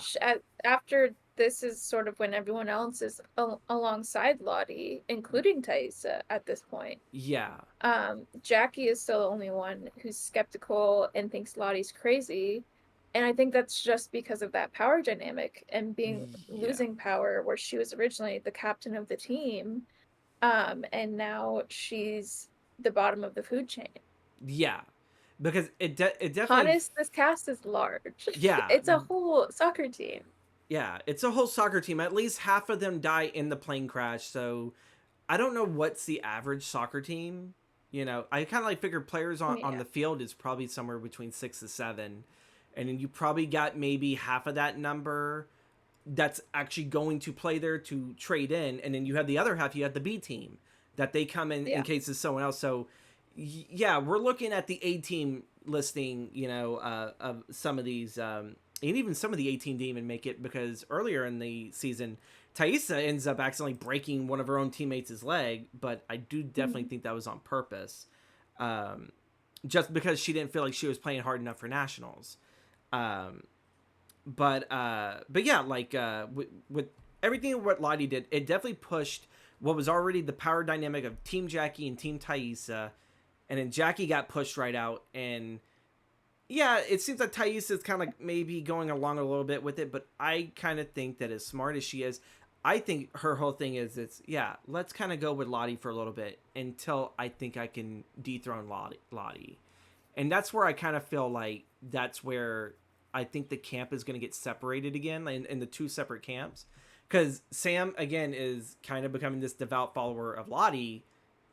After this is sort of when everyone else is alongside Lottie, including Thaisa at this point. yeah, Jackie is still the only one who's skeptical and thinks Lottie's crazy. And I think that's just because of that power dynamic and being yeah, losing power where she was originally the captain of the team. And now she's the bottom of the food chain. yeah, because it definitely. Honest, this cast is large. Yeah, It's a whole soccer team. yeah, it's a whole soccer team. At least half of them die in the plane crash. So I don't know what's the average soccer team. I kind of like figure players on Yeah. the field is probably somewhere between 6 to 7, and then you probably got maybe half of that number that's actually going to play there to trade in, and then you have the other half. You have the B team that they come in Yeah. case it's someone else. So yeah, we're looking at the A team listing, of some of these, and even some of the 18 didn't even make it because earlier in the season, Thaisa ends up accidentally breaking one of her own teammates' leg, but I do definitely Mhm. think that was on purpose, um, just because she didn't feel like she was playing hard enough for nationals. Um, but yeah, like with everything what Lottie did, it definitely pushed what was already the power dynamic of Team Jackie and Team Thaisa, and then Jackie got pushed right out, and yeah, it seems like Thais is kind of maybe going along a little bit with it, but I kind of think that as smart as she is, I think her whole thing is yeah, let's kind of go with Lottie for a little bit until I think I can dethrone Lottie. And that's where I kind of feel like that's where I think the camp is going to get separated again in the two separate camps. Because Sam, again, is kind of becoming this devout follower of Lottie,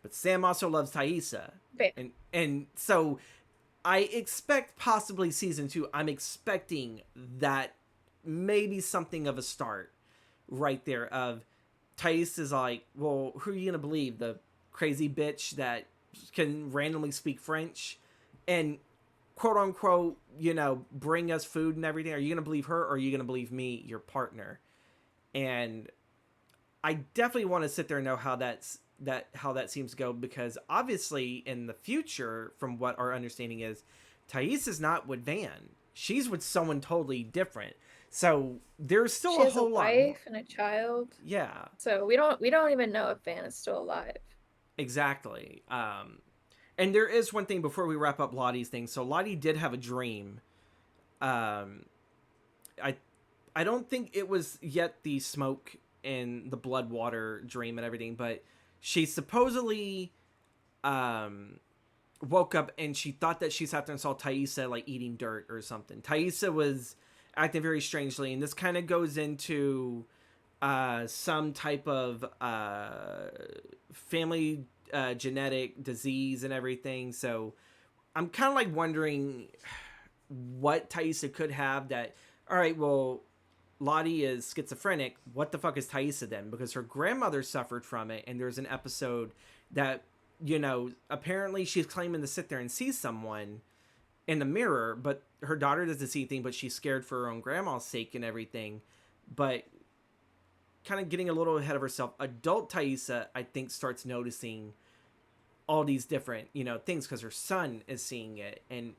but Sam also loves Thaisa. Bam. And so I expect possibly season two. I'm expecting that maybe something of a start right there of Thais is like, well, who are you gonna believe? The crazy bitch that can randomly speak French and quote unquote, bring us food and everything. Are you gonna believe her or are you gonna believe me, your partner? And I definitely want to sit there and know how that how that seems to go, because obviously in the future, from what our understanding is, Thais is not with Van. She's with someone totally different. So there's still She a has a whole lot more. wife and a child. Yeah, So we don't even know if Van is still alive. exactly. And there is one thing before we wrap up Lottie's thing. So Lottie did have a dream. Um, I I don't think it was yet the smoke and the blood water dream and everything, but she supposedly um woke up and she thought that she sat there and saw Thaisa like eating dirt or something. Thaisa was acting very strangely, and this kind of goes into some type of family genetic disease and everything. So I'm kind of like wondering what Thaisa could have that. All right, well, Lottie is schizophrenic. What the fuck is Thaisa then? Because her grandmother suffered from it, and there's an episode that, apparently she's claiming to sit there and see someone in the mirror, but her daughter doesn't see anything, but she's scared for her own grandma's sake and everything. But kind of getting a little ahead of herself, adult Thaisa, I think, starts noticing all these different, things because her son is seeing it. And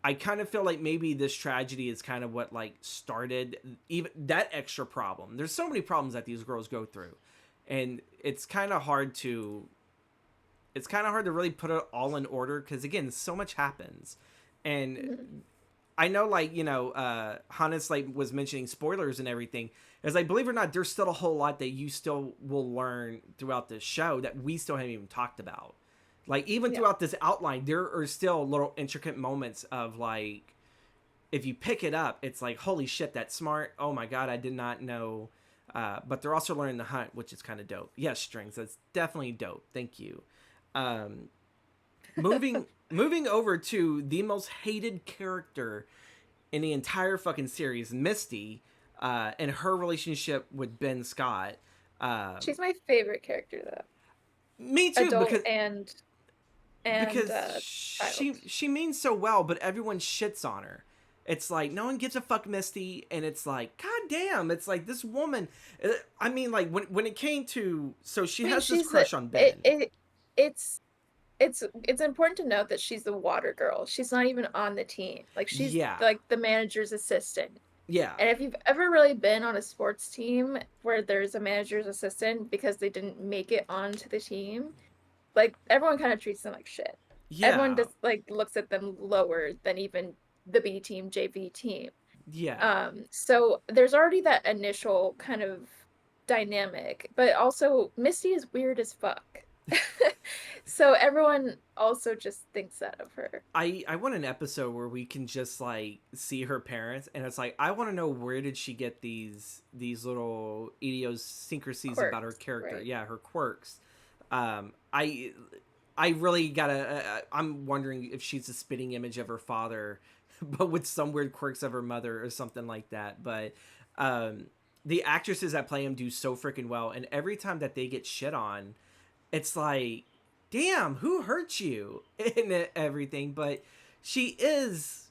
I kind of feel like maybe this tragedy is kind of what like started even that extra problem. There's so many problems that these girls go through, and it's kind of hard to really put it all in order because again, so much happens, and Mhm. I know like Hannes like was mentioning spoilers and everything. As I believe it or not, there's still a whole lot that you still will learn throughout this show that we still haven't even talked about. Like even Yeah. throughout this outline, there are still little intricate moments of like if you pick it up, it's like holy shit, that's smart. Oh my god, I did not know. But they're also learning to hunt, which is kind of dope. Yes, strings. That's definitely dope. Thank you. Um, moving over to the most hated character in the entire fucking series, Misty, and her relationship with Ben Scott. Um, She's my favorite character though. Me too, Adult because and child. she means so well, but everyone shits on her. It's like no one gives a fuck, Misty, and it's like god damn, it's like this woman. I mean, like when it came to so she I mean, has this she's the crush on it, Ben. it it's it's important to note that she's the water girl. She's not even on the team. Like she's Yeah, like the manager's assistant. yeah, And if you've ever really been on a sports team where there's a manager's assistant because they didn't make it onto the team, like everyone kind of treats them like shit. Everyone yeah, just like looks at them lower than even the B team, JV team. yeah. So there's already that initial kind of dynamic, but also Misty is weird as fuck. So everyone also just thinks that of her. I want an episode where we can just like see her parents, and it's like I want to know where did she get these little idiosyncrasies about her Quirks, character. right? Yeah, her quirks. I really gotta. I'm wondering if she's a spitting image of her father, but with some weird quirks of her mother or something like that. But um, the actresses that play him do so freaking well, and every time that they get shit on, it's like, damn, who hurt you and everything. But she is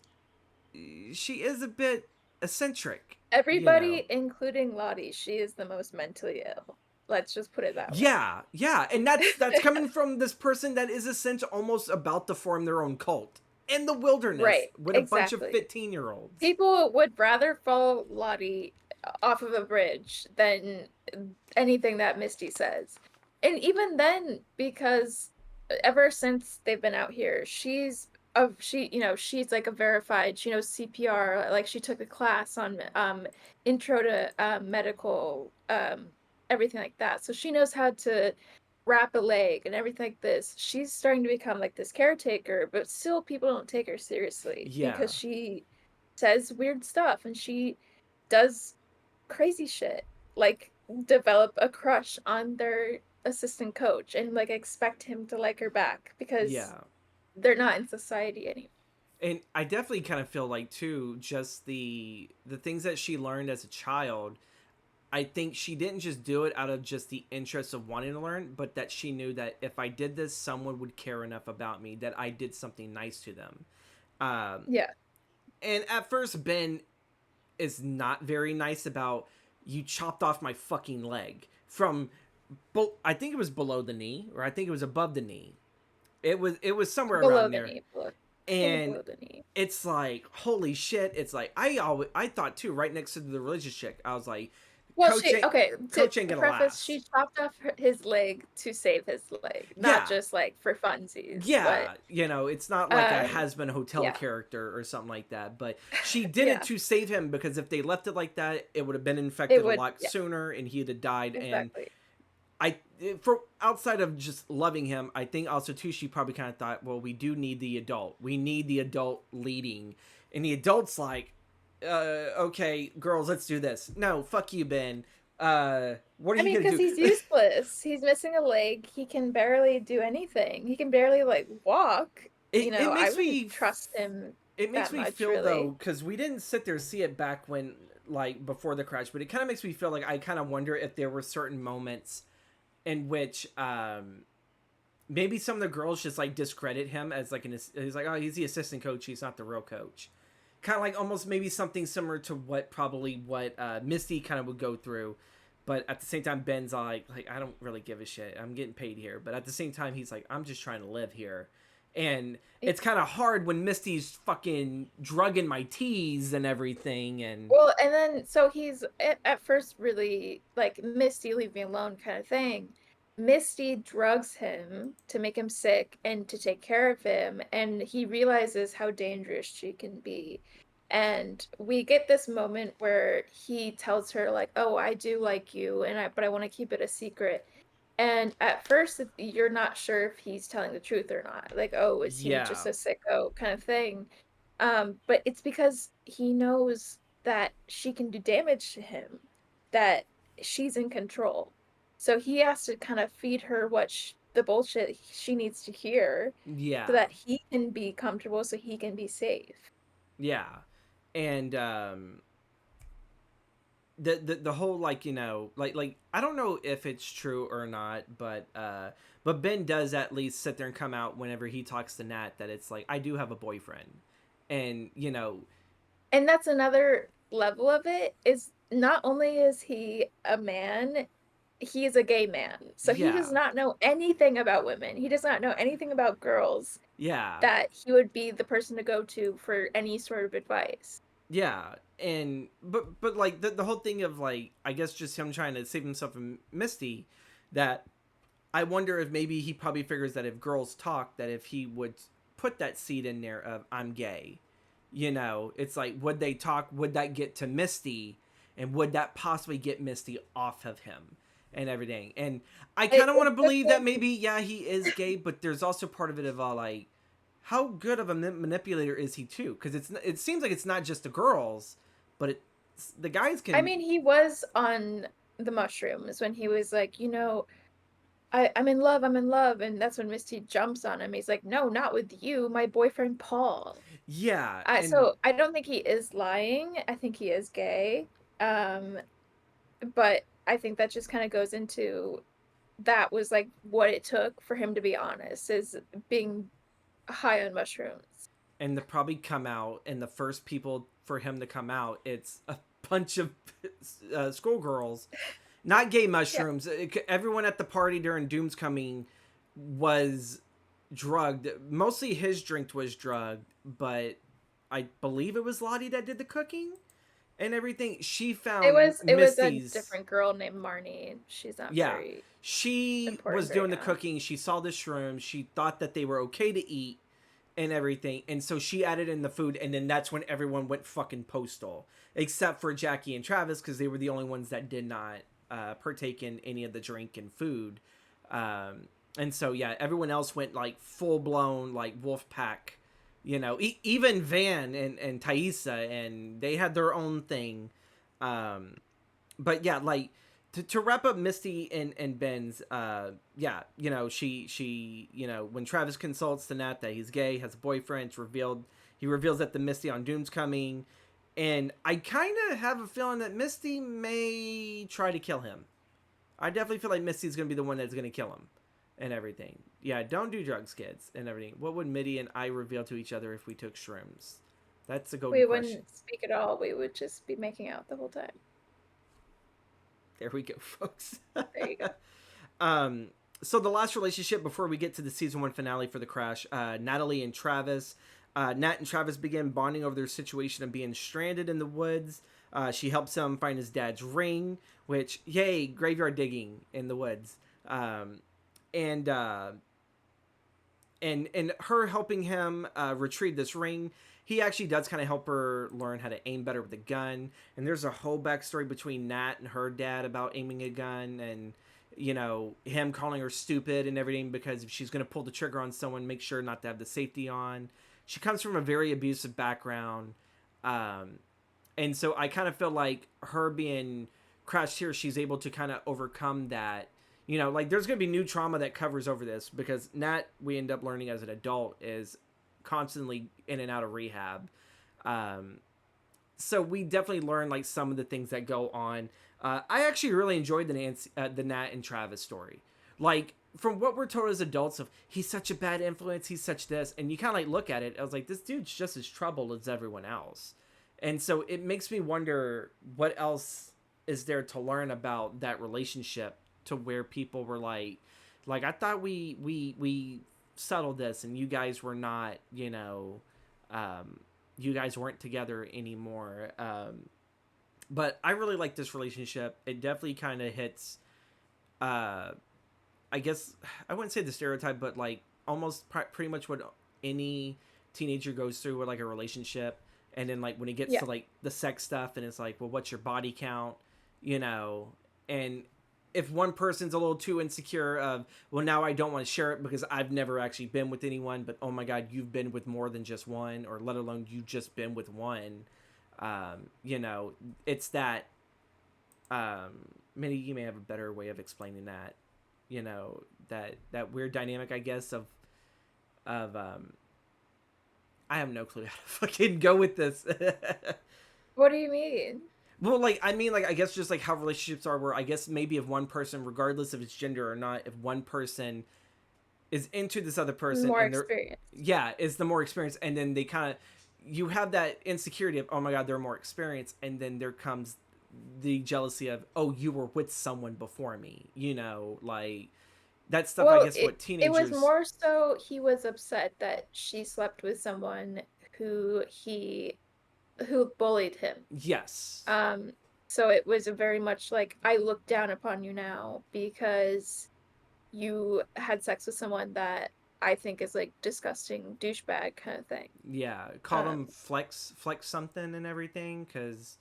she is a bit eccentric, you know. Everybody, including Lottie, she is the most mentally ill. Let's just put it that way. Yeah, yeah, and that's coming from this person that is essentially almost about to form their own cult in the wilderness Right, with a bunch of exactly. 15-year-olds. People would rather follow Lottie off of a bridge than anything that Misty says. And even then, because ever since they've been out here, she's like a verified, she knows CPR, like she took a class on intro to medical everything like that. So she knows how to wrap a leg and everything like this. She's starting to become like this caretaker, but still people don't take her seriously Yeah, because she says weird stuff and she does crazy shit. Like develop a crush on their assistant coach and like expect him to like her back because yeah. they're not in society anymore. And I definitely kind of feel like too just the things that she learned as a child. I think she didn't just do it out of just the interest of wanting to learn, but that she knew that if I did this, someone would care enough about me that I did something nice to them. Um, Yeah. and at first, Ben is not very nice about you chopped off my fucking leg from I think it was below the knee, or I think it was above the knee. It was somewhere Below around the there, knee. Below. It was and below the knee. it's like holy shit. It's like I thought too, right next to the religious chick. I was like, Well, coach she ain't okay, to coach ain't gonna preface, last. she chopped off his leg to save his leg, not Yeah, just like for funsies, but yeah, it's not like a um has been hotel yeah. character or something like that, but she did it Yeah. to save him, because if they left it like that, it would have been It infected a would, lot yeah, sooner and he'd have died. And exactly. I, for outside of just loving him, I think also too she probably kind of thought, well, we do need the adult. We need the adult leading, and the adult's like, okay, girls, let's do this. No, fuck you, Ben. What are I you mean, gonna because do? he's useless. He's missing a leg. He can barely do anything. He can barely like walk. it it I makes wouldn't me trust him it makes that me much, feel though, really. because we didn't sit there see it back when, like, before the crash, but it kind of makes me feel like I kind of wonder if there were certain moments in which maybe some of the girls just like discredit him as like he's like, oh, he's the assistant coach, he's not the real coach. Kind of like almost maybe something similar to what Misty kind of would go through. But at the same time, Ben's like I don't really give a shit. I'm getting paid here. But at the same time, he's like, I'm just trying to live here. And Yeah. it's kind of hard when Misty's fucking drugging my teas and everything. And Well, and then so he's at first really like Misty, leave me alone kind of thing. Misty drugs him to make him sick and to take care of him, and he realizes how dangerous she can be. And we get this moment where he tells her like, "Oh, I do like you, and but I want to keep it a secret." And at first, you're not sure if he's telling the truth or not. Like, oh, is he just yeah, a sicko kind of thing? But it's because he knows that she can do damage to him, that she's in control. So he has to kind of feed her the bullshit she needs to hear so yeah, that he can be comfortable, so he can be safe. yeah. And the whole, like, like I don't know if it's true or not, but Ben does at least sit there and come out whenever he talks to Nat that it's like, I do have a boyfriend. And And that's another level of it is not only is he a man, he is a gay man. So he yeah, does not know anything about women. He does not know anything about girls yeah, that he would be the person to go to for any sort of advice. yeah. And but like the whole thing of, like, I guess just him trying to save himself from Misty, that I wonder if maybe he probably figures that if girls talk, that if he would put that seed in there of I'm gay, it's like, would they talk? Would that get to Misty, and would that possibly get Misty off of him and everything? And I kind of want to It's just believe that like maybe, yeah, he is gay, but there's also part of it of like, how good of a manipulator is he too? Because it seems like it's not just the girls, but the guys I can. mean, he was on the mushrooms when he was like, I'm in love, I'm in love. And that's when Misty jumps on him. He's like, no, not with you, my boyfriend Paul. Yeah, and So I don't think he is lying. I think he is gay. Um, but I think that just kind of goes into that was like what it took for him to be honest, is being high on mushrooms. to probably come out, and the first people for him to come out, it's a bunch of schoolgirls, not gay Yeah. mushrooms. Everyone at the party during Doom's Coming was drugged. Mostly his drink was drugged, but I believe it was Lottie that did the cooking and everything. She found It was a Misty's. different girl named Marnie. She's not Yeah, very she was important right doing the now. cooking. She saw the shrooms. She thought that they were okay to eat and everything, and so she added in the food, and then that's when everyone went fucking postal, except for Jackie and Travis, because they were the only ones that did not partake in any of the drink and food. And so yeah, everyone else went like full blown like wolf pack, even Van and Thaisa, and they had their own thing. But yeah, like, to wrap up Misty and Ben's, yeah, she when Travis consults the Nat that he's gay, has a boyfriend, he reveals that the Misty on Doom's Coming, and I kind of have a feeling that Misty may try to kill him. I definitely feel like Misty's gonna be the one that's gonna kill him and everything. Yeah, don't do drugs, kids, and everything. What would Mitty and I reveal to each other if we took shrooms? That's a golden We question. wouldn't speak at all. We would just be making out the whole time. There we go, folks. There you go. Um, so the last relationship before we get to the season 1 finale for The Crash, Natalie and Travis. Nat and Travis begin bonding over their situation of being stranded in the woods. She helps him find his dad's ring, which, yay, graveyard digging in the woods. Um, and and her helping him retrieve this ring, he actually does kind of help her learn how to aim better with a gun. And there's a whole backstory between Nat and her dad about aiming a gun, and him calling her stupid and everything, because if she's going to pull the trigger on someone, make sure not to have the safety on. She comes from a very abusive background, um, and so I kind of feel like her being crashed here, she's able to kind of overcome that. Like there's going to be new trauma that covers over this, because Nat, we end up learning as an adult, is constantly in and out of rehab. Um, so we definitely learn like some of the things that go on. I actually really enjoyed the Nat and Travis story. Like from what we're told as adults, of he's such a bad influence, he's such this, and you kind of like look at it. I was like, this dude's just as troubled as everyone else, and so it makes me wonder what else is there to learn about that relationship, to where people were like I thought we settled this, and you guys were not, um, you guys weren't together anymore. But I really like this relationship. It definitely kind of hits, uh, I guess I wouldn't say the stereotype, but like almost pretty much what any teenager goes through with like a relationship. And then like when it gets Yeah. to like the sex stuff, and it's like, well, what's your body count, you know? And if one person's a little too insecure of, well, now I don't want to share it because I've never actually been with anyone, but oh my God, you've been with more than just one, or let alone you just been with one. It's that, maybe you may have a better way of explaining that, that weird dynamic, I guess, of I have no clue how to fucking go with this. What do you mean? Well, like, I mean, like, I guess just like how relationships are, where I guess maybe if one person, regardless of its gender or not, if one person is into this other person More and they're, experience. yeah, is the more experienced, and then they kind of, you have that insecurity of, oh my God, they're more experienced, and then there comes the jealousy of, oh, you were with someone before me, like that stuff, I Well, guess, what it was teenagers, more so he was upset that she slept with someone who bullied him. yes, Um, so it was a very much like, I look down upon you now because you had sex with someone that I think is like disgusting douchebag kind of thing. yeah, called Um, him flex something and everything, because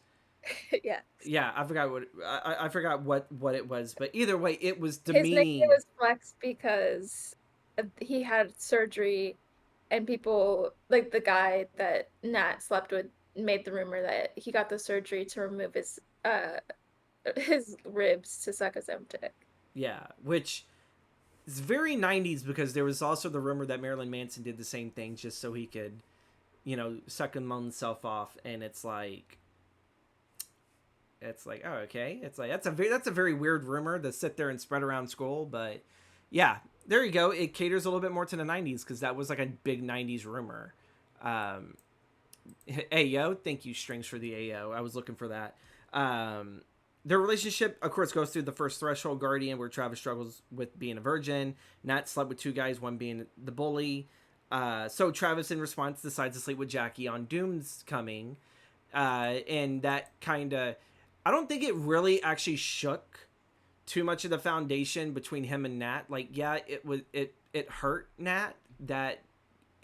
yeah. yeah, I forgot I forgot what it was, but either way, it was His nickname demeaning. was Flex because he had surgery, and people like the guy that Nat slept with made the rumor that he got the surgery to remove his ribs to suck his own dick. Yeah, which is very 90s, because there was also the rumor that Marilyn Manson did the same thing just so he could, suck himself off, and it's like, oh, okay, it's like that's a very weird rumor to sit there and spread around school, but yeah, there you go. It caters a little bit more to the 90s, because that was like a big 90s rumor. um Ayo, thank you, strings, for the Ayo. I was looking for that. Um, their relationship, of course, goes through the first threshold guardian, where Travis struggles with being a virgin. Nat slept with two guys, one being the bully. So Travis, in response, decides to sleep with Jackie on Doom's coming. And that kind of, I don't think it really actually shook too much of the foundation between him and Nat. Like, yeah, it hurt Nat that,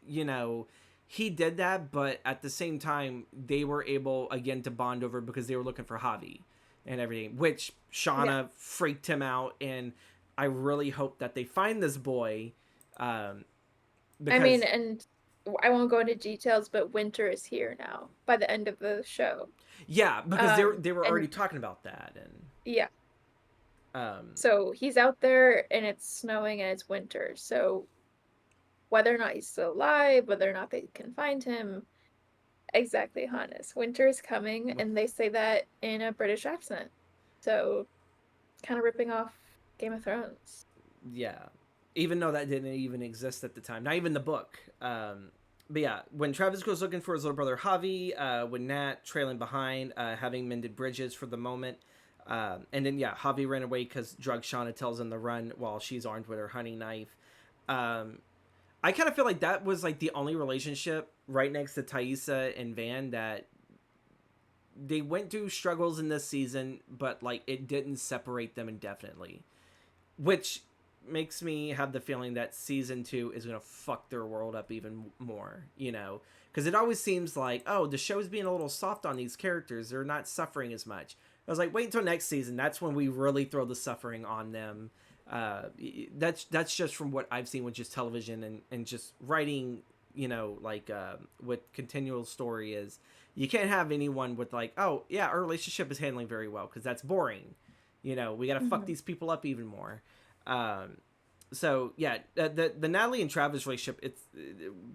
you know, he did that, but at the same time, they were able again to bond over, because they were looking for Javi and everything, which Yeah. Shauna freaked him out. And I really hope that they find this boy, um, I mean, because and I won't go into details, but winter is here now by the end of the show. yeah, because they were And already talking about that, and yeah, um, so he's out there and it's snowing and it's winter. So whether or not he's still alive, whether or not they can find him, exactly, Hannes. Winter is coming, and they say that in a British accent. So kind of ripping off Game of Thrones. yeah, even though that didn't even exist at the time, not even the book. But yeah, when Travis goes looking for his little brother Javi, when Nat trailing behind, having mended bridges for the moment, And then yeah, Javi ran away because drug Shauna tells him to run while she's armed with her hunting knife. Um, I kind of feel like that was like the only relationship right next to Thaisa and Van that they went through struggles in this season, but like it didn't separate them indefinitely, which makes me have the feeling that season 2 is gonna fuck their world up even more. Because it always seems like, oh, the show's being a little soft on these characters; they're not suffering as much. I was like, wait until next season. That's when we really throw the suffering on them. Uh, that's just from what I've seen with just television and just writing. Like with continual story is you can't have anyone with like, oh yeah, our relationship is handling very well because that's boring. We gotta fuck Mhm. these people up even more. Um, so yeah, the Natalie and Travis relationship, it's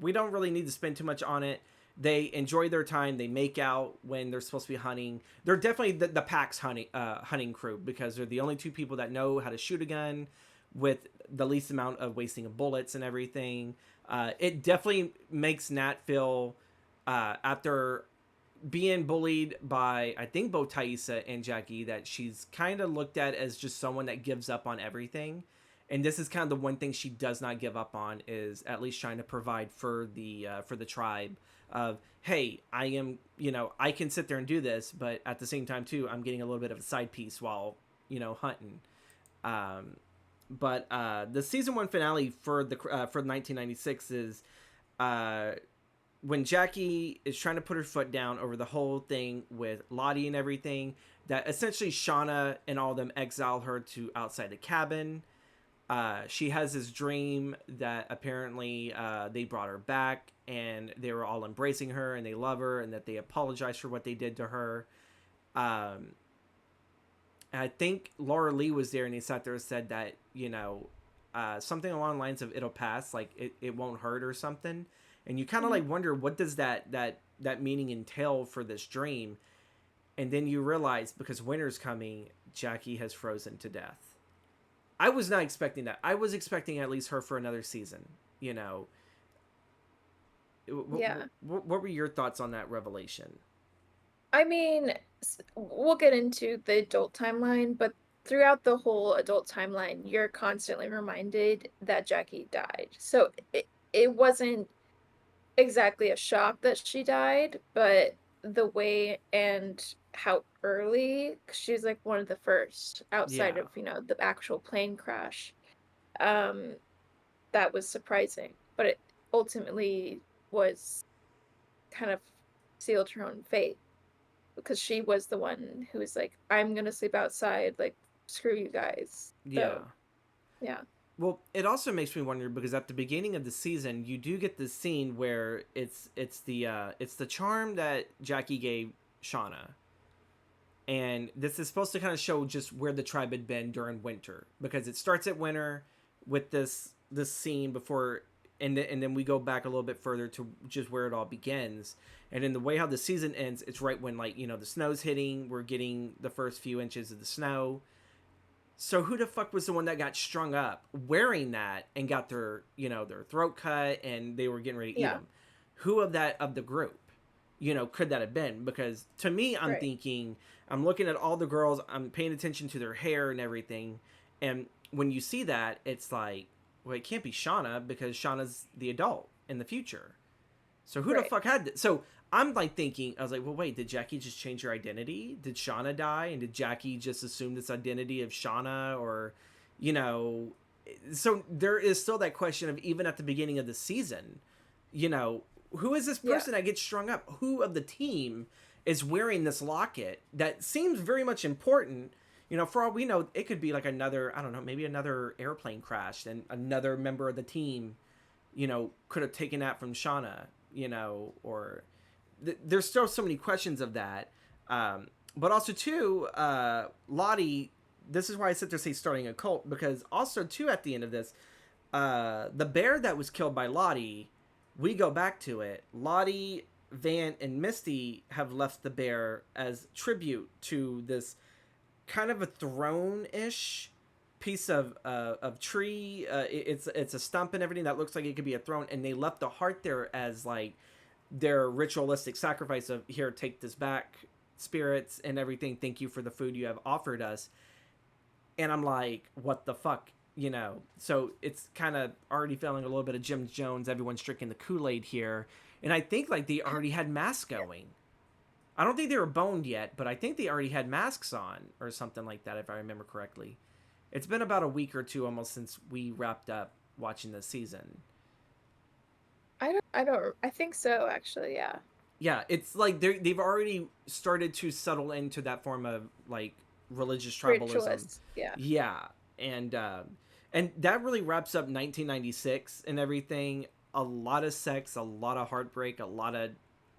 we don't really need to spend too much on it. They enjoy their time. They make out when they're supposed to be hunting. They're definitely the pack's hunting crew because they're the only two people that know how to shoot a gun with the least amount of wasting of bullets and everything. It definitely makes Nat feel after being bullied by I think both Thaisa and Jackie that she's kind of looked at as just someone that gives up on everything. And this is kind of the one thing she does not give up on is at least trying to provide for the tribe of hey, I am, I can sit there and do this, but at the same time too I'm getting a little bit of a side piece while hunting. um but the season 1 finale for 1996 is uh when Jackie is trying to put her foot down over the whole thing with Lottie and everything, that essentially Shauna and all of them exile her to outside the cabin. She has this dream that apparently they brought her back and they were all embracing her and they love her and that they apologize for what they did to her. Um, and I think Laura Lee was there and he sat there and said that, something along the lines of it'll pass, like it won't hurt or something. And you kind of Mhm. like wonder what does that meaning entail for this dream. And then you realize because winter's coming, Jackie has frozen to death. I was not expecting that. I was expecting at least her for another season. You know, Yeah. what were your thoughts on that revelation? I mean, we'll get into the adult timeline, but throughout the whole adult timeline, you're constantly reminded that Jackie died. So it wasn't exactly a shock that she died, but the way and how early, 'cause she was like one of the first outside Yeah, of, the actual plane crash. Um, that was surprising, but it ultimately was kind of sealed her own fate because she was the one who was like, "I'm gonna sleep outside, like, screw you guys." yeah. So, yeah. Well, it also makes me wonder because at the beginning of the season, you do get this scene where it's the charm that Jackie gave Shauna, and this is supposed to kind of show just where the tribe had been during winter because it starts at winter with this scene before, and then we go back a little bit further to just where it all begins. And in the way how the season ends, it's right when like the snow's hitting, we're getting the first few inches of the snow. So who the fuck was the one that got strung up wearing that and got their throat cut and they were getting ready to eat Yeah, them? Who of the group, could that have been? Because to me, I'm right. thinking, I'm looking at all the girls, I'm paying attention to their hair and everything, and when you see that, it's like, well, it can't be Shauna because Shauna's the adult in the future. So who the Right. fuck had this? So I'm like thinking, I was like, well, wait, did Jackie just change her identity? Did Shauna die? And did Jackie just assume this identity of Shauna? Or, you know, so there is still that question of even at the beginning of the season, you know, who is this Yeah. person that gets strung up? Who of the team is wearing this locket that seems very much important? For all we know, it could be like another, I don't know, maybe another airplane crashed and another member of the team could have taken that from Shauna, or there's still so many questions of that. But also, too, Lottie, this is why I sit there say starting a cult, because also, too, at the end of this, the bear that was killed by Lottie, we go back to it. Lottie, Van, and Misty have left the bear as tribute to this kind of a throne ish piece of tree. It's a stump and everything that looks like it could be a throne, and they left the heart there as like their ritualistic sacrifice of here, take this back spirits and everything. Thank you for the food you have offered us. And I'm like, what the fuck? So it's kind of already feeling a little bit of Jim Jones. Everyone's drinking the Kool-Aid here. And I think like they already had masks going. I don't think they were boned yet, but I think they already had masks on or something like that, if I remember correctly. It's been about a week or two almost since we wrapped up watching this season. I think so, actually, yeah. Yeah, it's like they've already started to settle into that form of like religious tribalism. Ritualists, yeah. Yeah, and that really wraps up 1996 and everything. A lot of sex, a lot of heartbreak, a lot of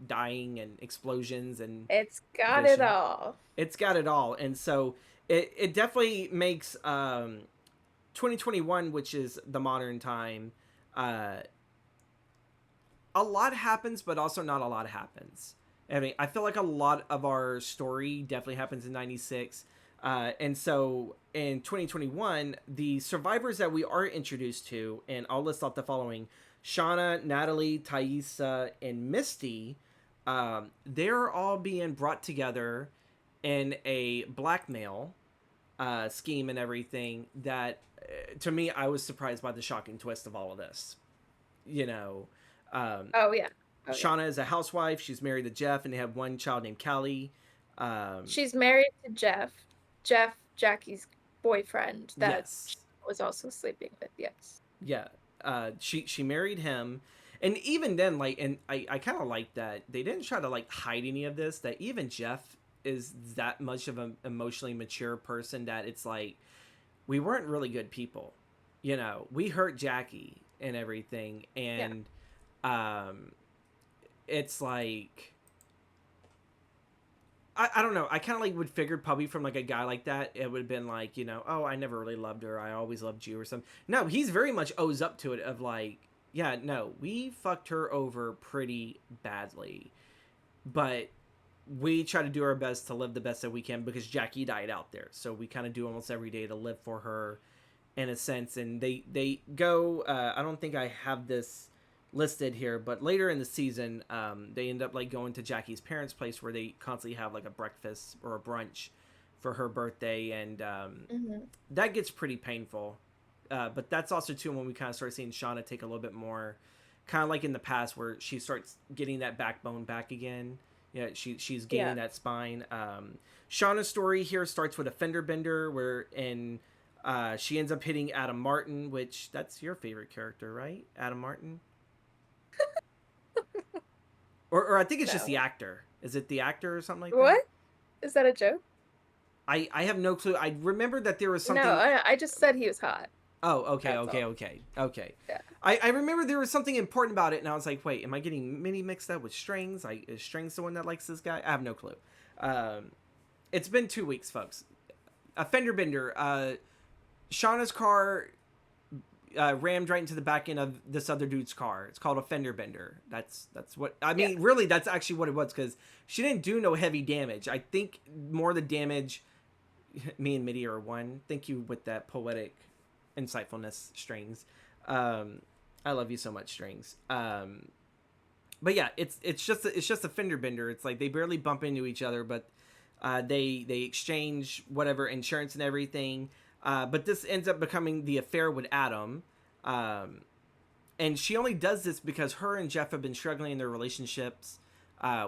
dying and explosions and It's got it vision. all. It's got it all, and so it definitely makes 2021, which is the modern time. Uh, a lot happens, but also not a lot happens. I mean, I feel like a lot of our story definitely happens in 96. And so in 2021, the survivors that we are introduced to, and I'll list off the following: Shauna, Natalie, Thaisa, and Misty, they're all being brought together in a blackmail scheme and everything that, to me, I was surprised by the shocking twist of all of this. You know, Oh yeah. Oh yeah. Shauna is a housewife. She's married to Jeff, and they have one child named Callie. She's married to Jeff. Jeff, Jackie's boyfriend that she Yes, was also sleeping with, yes. yeah. She married him, and even then, like, and I kind of like that they didn't try to like hide any of this. That even Jeff is that much of an emotionally mature person that it's like we weren't really good people. We hurt Jackie and everything, Yeah. and um, it's like I don't know. I kind of like would figured probably from like a guy like that, it would have been like, oh, I never really loved her. I always loved you or something. No, he's very much owes up to it of like, yeah, no, we fucked her over pretty badly, but we try to do our best to live the best that we can because Jackie died out there. So we kind of do almost every day to live for her in a sense. And they go, I don't think I have this listed here, but later in the season, they end up like going to Jackie's parents' place where they constantly have like a breakfast or a brunch for her birthday, and Hmm. that gets pretty painful. But that's also too when we kind of start seeing Shauna take a little bit more, kind of like in the past where she starts getting that backbone back again. Yeah, she's Yeah. gaining that spine. Shauna's story here starts with a fender bender where in she ends up hitting Adam Martin, which that's your favorite character, right? Adam Martin. Or I think it's just No. the actor. Is it the actor or something like that? What? Is that a joke? I have no clue. I remember that there was No, something. I just said he was hot. Oh, okay, That's okay, all. okay, okay. Yeah. I remember there was something important about it, and I was like, wait, am I getting Minnie mixed up with Strings? Like, is Strings the one that likes this guy? I have no clue. Um, it's been 2 weeks, folks. A fender bender. Shauna's car rammed right into the back end of this other dude's car. It's called a fender bender. That's what I Yeah. mean. Really, that's actually what it was because she didn't do no heavy damage. I think more the damage. Me and Mitty are one. Thank you with that poetic insightfulness, Strings. I love you so much, Strings. But yeah, it's just a fender bender. It's like they barely bump into each other, but they exchange whatever insurance and everything. But this ends up becoming the affair with Adam. Um, and she only does this because her and Jeff have been struggling in their relationships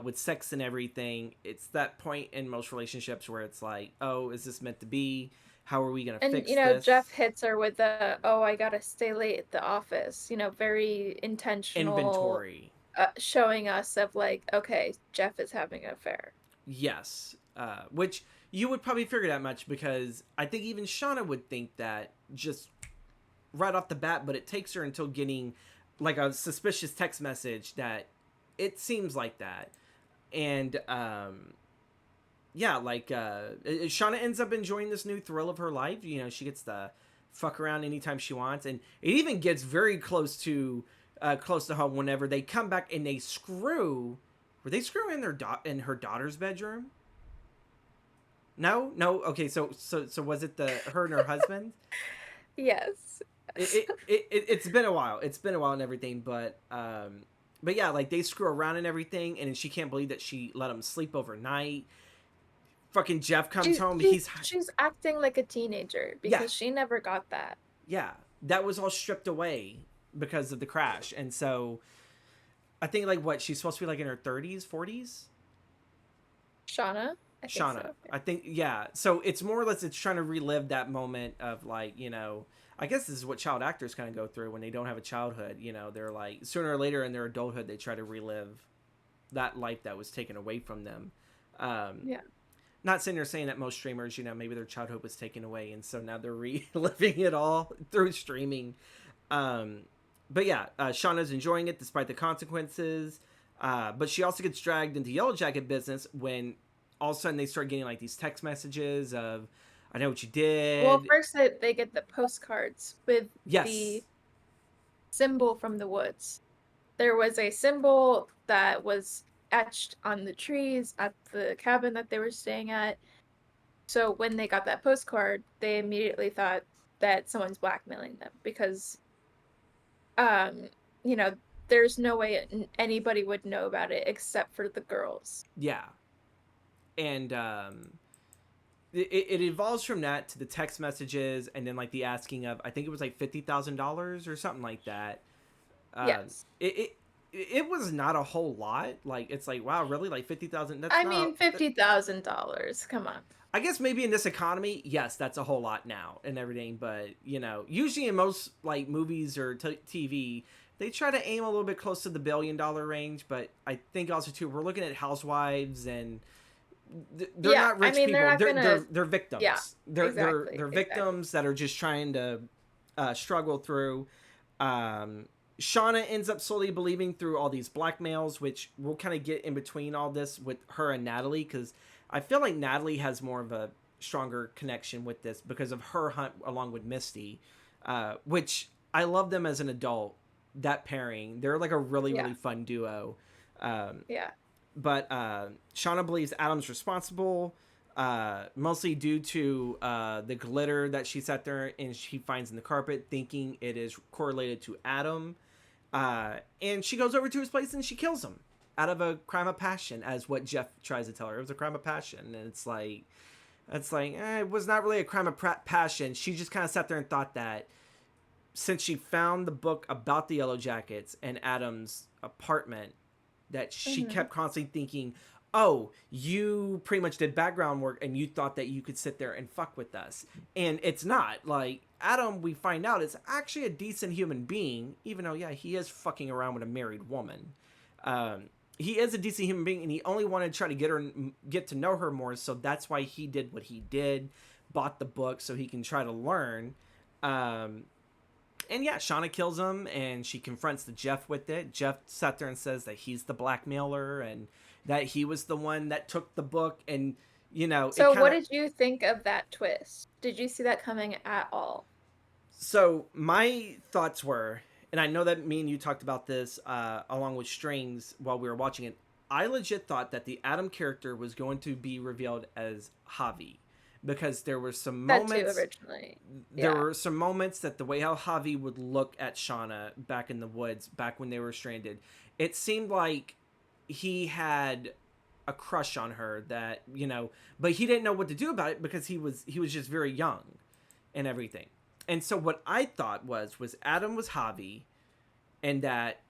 with sex and everything. It's that point in most relationships where it's like, oh, is this meant to be? How are we going to And fix Jeff this? hits her with the, oh, I gotta stay late at the office. Very intentional, Inventory. showing us of like, okay, Jeff is having an affair. Yes. Which you would probably figure that much because I think even Shauna would think that just right off the bat, but it takes her until getting like a suspicious text message that it seems like that. And yeah, like Shauna ends up enjoying this new thrill of her life. She gets to fuck around anytime she wants, and it even gets very close to home whenever they come back and they screw. Were they screwing in her daughter's bedroom? No, no. Okay, so was it the her and her husband? Yes. It's been a while. It's been a while and everything, but yeah, like they screw around and everything, and she can't believe that she let him sleep overnight. fucking Jeff comes She home. she's He's she's acting like a teenager yeah, because she never got that. yeah. That was all stripped away because of the crash, and so I think like what she's supposed to be like in her 30s, 40s. Shauna? I think Shauna, so. Yeah. I think yeah. So it's more or less it's trying to relive that moment of like I guess this is what child actors kind of go through when they don't have a childhood. They're like sooner or later in their adulthood they try to relive that life that was taken away from them. Um, Yeah. Not saying they're saying that most streamers, maybe their childhood was taken away, and so now they're reliving it all through streaming. Um, but yeah, Shauna's enjoying it despite the consequences. But she also gets dragged into Yellowjacket business when all of a sudden they start getting like these text messages of, "I know what you Well, did." first they get the postcards with Yes, the symbol from the woods. There was a symbol that was etched on the trees at the cabin that they were staying at. So when they got that postcard, they immediately thought that someone's blackmailing them because um, you know, there's no way anybody would know about it except for the girls. yeah, and it evolves from that to the text messages, and then like the asking of I think it was like $50,000 or something like that. Um, Yes. it, it it was not a whole lot. Like it's like wow, really like 50,000. That's I not. mean, $50,000. Come on. I guess maybe in this economy, yes, that's a whole lot now and everything. But usually in most like movies or TV, they try to aim a little bit close to the $1 billion range. But I think also too, we're looking at housewives and they're Yeah, not I rich mean, they're people. not gonna. They're Yeah, victims. They're exactly. victims that are just trying to struggle through. Um, Shauna ends up slowly believing through all these blackmails, which we'll kind of get in between all this with her and Natalie, because I feel like Natalie has more of a stronger connection with this because of her hunt along with Misty, which I love them as an adult. That pairing, they're like a really Yeah, really fun duo. Um, yeah. but Shauna believes Adam's responsible, mostly due to the glitter that she sat there and she finds in the carpet, thinking it is correlated to Adam. And she goes over to his place and she kills him out of a crime of passion, as what Jeff tries to tell her. It was a crime of passion, and it was not really a crime of passion. She just kind of sat there and thought that since she found the book about the Yellow Jackets in Adam's apartment, that she Hmm. kept constantly thinking, oh, you pretty much did background work and you thought that you could sit there and fuck with us. And it's not. Like, Adam, we find out, is actually a decent human being, even though, yeah, he is fucking around with a married woman. Um, he is a decent human being and he only wanted to try to get to know her more. So that's why he did what he did, bought the book so he can try to learn. Um, and yeah, Shauna kills him and she confronts the Jeff with it. Jeff sat there and says that he's the blackmailer and that he was the one that took the book. And, it So, kind what of. did you think of that twist? Did you see that coming at all? So, my thoughts were, and I know that me and you talked about this along with Strings while we were watching it. I legit thought that the Adam character was going to be revealed as Javi because That too, originally. there Yeah. were some moments that the way how Javi would look at Shauna back in the woods, back when they were stranded, it seemed like he had a crush on her that, but he didn't know what to do about it because he was just very young and everything. And so what I thought was Adam was Javi, and that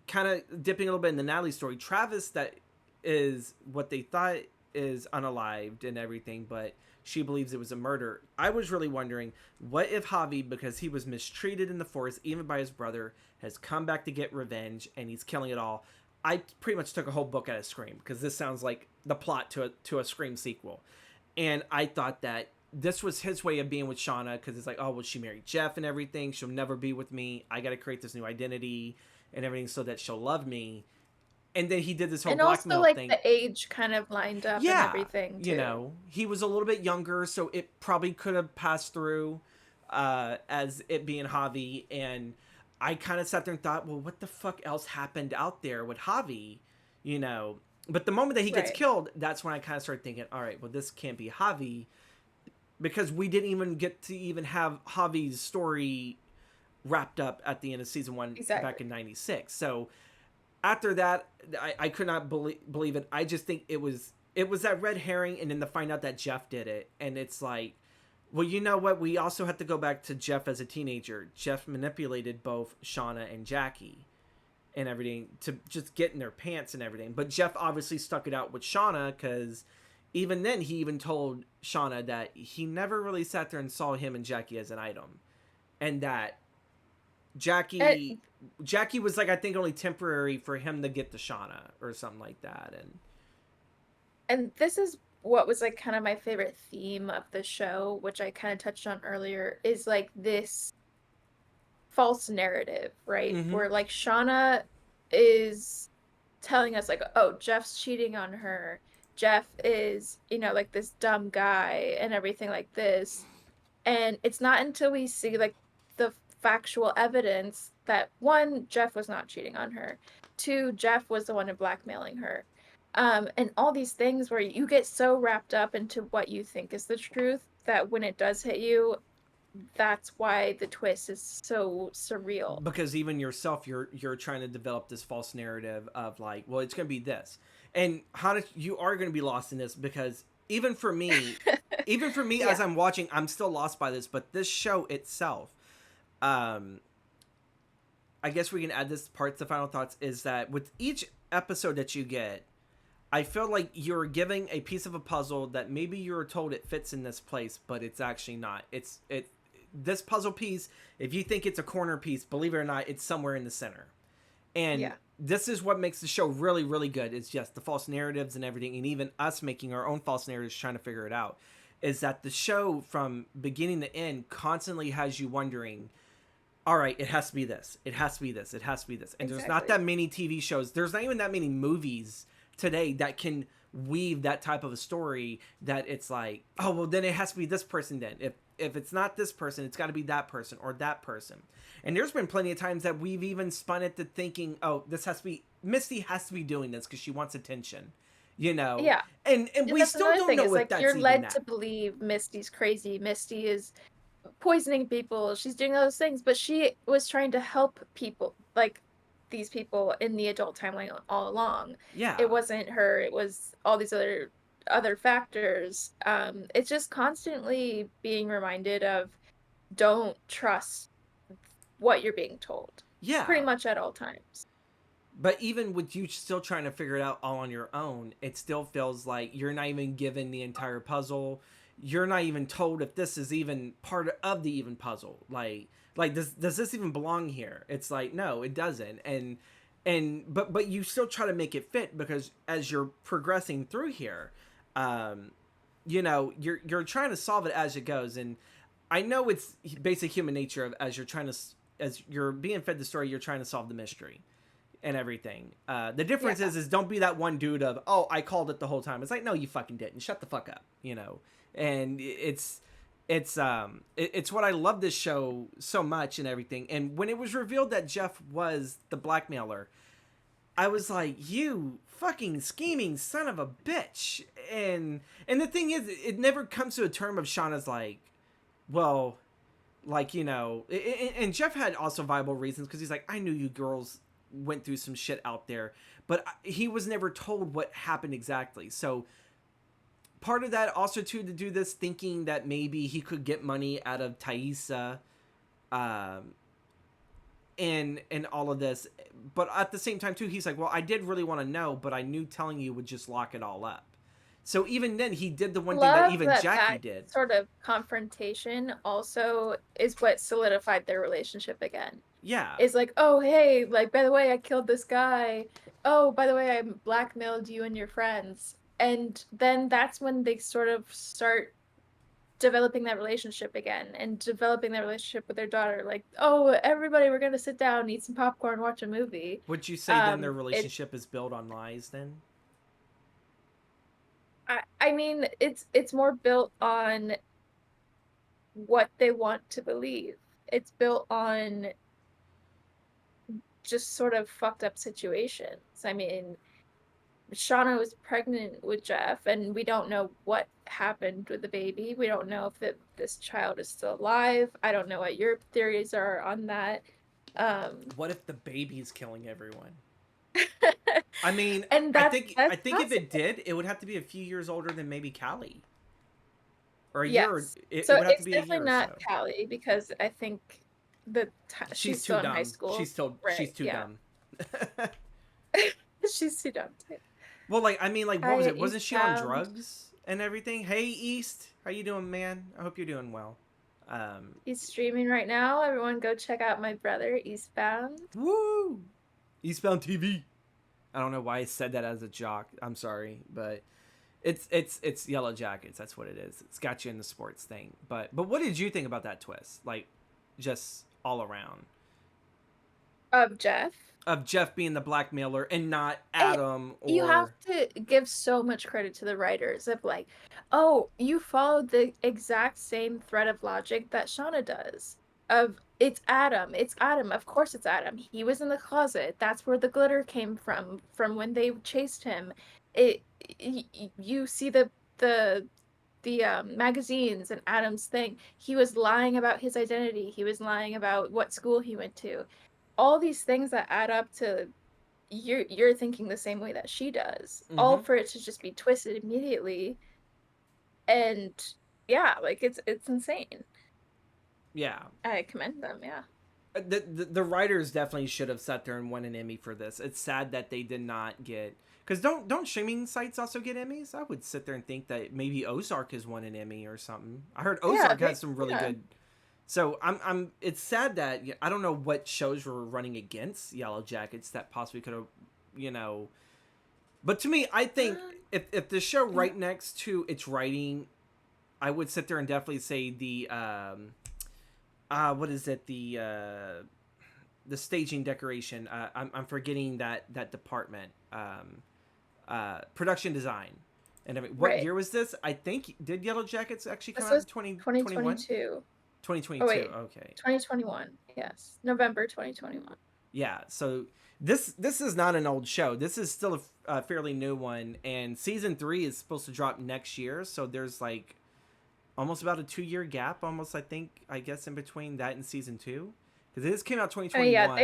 kind of dipping a little bit in the Natalie story, Travis that is what they thought is unalived and everything, but she believes it was a murder. I was really wondering, what if Javi, because he was mistreated in the forest, even by his brother, has come back to get revenge and he's killing it all? I pretty much took a whole book out of Scream because this sounds like the plot to a Scream sequel. And I thought that this was his way of being with Shauna because it's like, oh, well, she married Jeff and everything. She'll never be with me. I got to create this new identity and everything so that she'll love me. And then he did this whole And also, blackmail like, thing. the age kind of lined up and Yeah, everything, too. he was a little bit younger, so it probably could have passed through as it being Javi. And I kind of sat there and thought, well, what the fuck else happened out there with Javi? You know, but the moment that he gets Right. killed, that's when I kind of started thinking, all right, well, this can't be Javi because we didn't even get to even have Javi's story wrapped up at the end of season one back Exactly. in '96. So after that, I could not believe it. I just think it was it was that red herring, and then to find out that Jeff did it, and it's like, well, you know what? We also have to go back to Jeff as a teenager. Jeff manipulated both Shauna and Jackie and everything to just get in their pants and everything. But Jeff obviously stuck it out with Shauna because even then he even told Shauna that he never really sat there and saw him and Jackie as an item, and that And, Jackie Jackie was like I think only temporary for him to get to Shauna or something like that. And and this is what was like kind of my favorite theme of the show, which I kind of touched on earlier, is like this false narrative, right? mm-hmm. Where like Shauna is telling us like, oh, Jeff's cheating on her. Jeff is, like this dumb guy and everything like this. And it's not until we see like the factual evidence that one, Jeff was not cheating on her. Two, Jeff was the one blackmailing her. And all these things where you get so wrapped up into what you think is the truth that when it does hit you, that's why the twist is so surreal. Because even yourself you're trying to develop this false narrative of like, well, it's going to be this, and you are going to be lost in this because even for me Yeah. as I'm watching, I'm still lost by this. But this show itself, um I guess we can add this part to final thoughts, is that with each episode that you get, I feel like you're giving a piece of a puzzle that maybe you're told it fits in this place, but it's actually not. It this puzzle piece, if you think it's a corner piece, believe it or not, it's somewhere in the center. And Yeah. this is what makes the show really, really good. It's just the false narratives and everything, and even us making our own false narratives trying to figure it out. Is that the show from beginning to end constantly has you wondering, all right, it has to be this. It has to be this. It has to be this. And there's not Exactly. that many TV shows. There's not even that many movies today that can weave that type of a story that it's like, oh, well, then it has to be this person then. If it's not this person, it's got to be that person or that person. And there's been plenty of times that we've even spun it to thinking, oh, this has to be Misty has to be doing this because she wants attention, you know. Yeah. And we That's still another don't thing. know It's if like that's you're even led that. to believe Misty's crazy. Misty is poisoning people. She's doing those things, but she was trying to help people, like these people in the adult timeline all along. It Yeah. wasn't her, it was all these other factors. It's just constantly being reminded of don't trust what you're being told pretty Yeah. much at all times. But even with you still trying to figure it out all on your own, it still feels like you're not even given the entire puzzle. You're not even told if this is even part of the even puzzle. Like does this even belong here? It's like no, it doesn't. But you still try to make it fit because as you're progressing through here, um, you're trying to solve it as it goes. And I know it's basic human nature of as you're being fed the story, you're trying to solve the mystery and everything. The difference Yeah. is don't be that one dude of, oh, I called it the whole time. It's like, no, you fucking didn't. Shut the fuck up, you know. And it's what I love this show so much and everything. And when it was revealed that Jeff was the blackmailer, I was like, you fucking scheming son of a bitch. And the thing is, it never comes to a term of Shauna's like, well, like and Jeff had also viable reasons because he's like, I knew you girls went through some shit out there, but he was never told what happened exactly. So part of that also too to do this thinking that maybe he could get money out of Thaisa, um and all of this, but at the same time too he's like, well, I did really want to know, but I knew telling you would just lock it all up. So even then he did the one thing that Love even that Jackie that did. sort of confrontation also is what solidified their relationship again. Yeah. Is like, oh, hey, like, by the way, I killed this guy. Oh, by the way, I blackmailed you and your friends. And then that's when they sort of start developing that relationship again and developing that relationship with their daughter. Like, oh, everybody, we're gonna sit down, eat some popcorn, watch a movie. Would you say then their It, relationship is built on lies then? I mean, it's more built on what they want to believe. It's built on just sort of fucked up situations. I mean, Shauna was pregnant with Jeff, and we don't know what happened with the baby. We don't know if this child is still alive. I don't know what your theories are on that. Um, What if the baby's killing everyone? I mean, And I that's think I that's think if it possible. did, it would have to be a few years older than maybe Callie, or a year. Yes. It So would have to it's be a year definitely or not so. Callie because I think She's she's too still in high dumb. school. She's Right. too Yeah. dumb. She's too dumb to. Well, like I mean, like what was Hi, it? Wasn't she on Eastbound. drugs and everything? Hey, East, how you doing, man? I hope you're doing well. Um, He's streaming right now. Everyone go check out my brother, Eastbound. Woo! Eastbound TV. I don't know why I said that as a jock. I'm sorry, but it's Yellowjackets. That's what it is. It's got you in the sports thing. But what did you think about that twist? Like, just all around Of Jeff. of Jeff being the blackmailer and not And Adam you have or to give so much credit to the writers of like, oh, you followed the exact same thread of logic that Shauna does. Of it's Adam, it's Adam. Of course it's Adam. He was in the closet. That's where the glitter came from when they chased him. It you see the magazines and Adam's thing. He was lying about his identity. He was lying about what school he went to. All these things that add up to you're thinking the same way that she does, all mm-hmm. for it to just be twisted immediately. And yeah, like it's insane. Yeah. I commend them. Yeah. The writers definitely should have sat there and won an Emmy for this. It's sad that they did not get, because don't streaming sites also get Emmys? I would sit there and think that maybe Ozark has won an Emmy or something. I heard Yeah, Ozark has some really yeah. good. So I'm it's sad that I don't know what shows were running against Yellowjackets that possibly could have, you know. But to me, I think if the show Yeah. right next to its writing, I would sit there and definitely say the what is it, the staging decoration, I'm forgetting that department, production design and everything. What Right. year was this? I think, did Yellowjackets actually come This out was in 2021? 2022. Oh 2022, wait, okay. 2021. Yes, November 2021. Yeah, so this is not an old show. This is still a fairly new one, and season 3 is supposed to drop next year, so there's like almost about a 2-year gap, almost, I guess, in between that and season 2, because this came out I mean, yeah, 2021.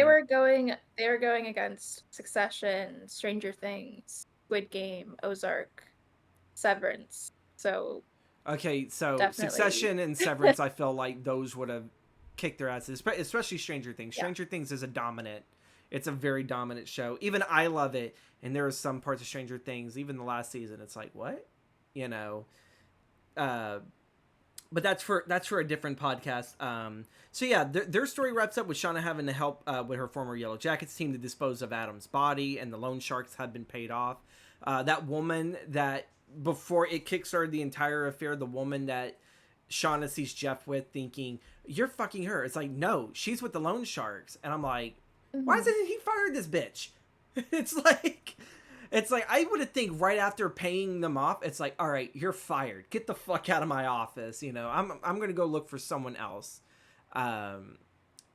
they were going against Succession, Stranger Things, Squid Game, Ozark, Severance. So Okay, so definitely, Succession and Severance, I feel like those would have kicked their asses, especially Stranger Things. yeah. Stranger Things is it's a very dominant show. Even I love it, and there are some parts of Stranger Things, even the last season, it's like, what, you know. Uh, but that's for a different podcast. So yeah, their story wraps up with Shauna having to help with her former Yellowjackets team to dispose of Adam's body, and the loan sharks had been paid off. That woman that before it kickstarted the entire affair, the woman that Shauna sees Jeff with, thinking you're fucking her. It's like, no, she's with the loan sharks, and I'm like, why Mhm. isn't he fired this bitch? it's like it's like I would think right after paying them off, it's like, all right, you're fired. Get the fuck out of my office. You know, I'm gonna go look for someone else. Um,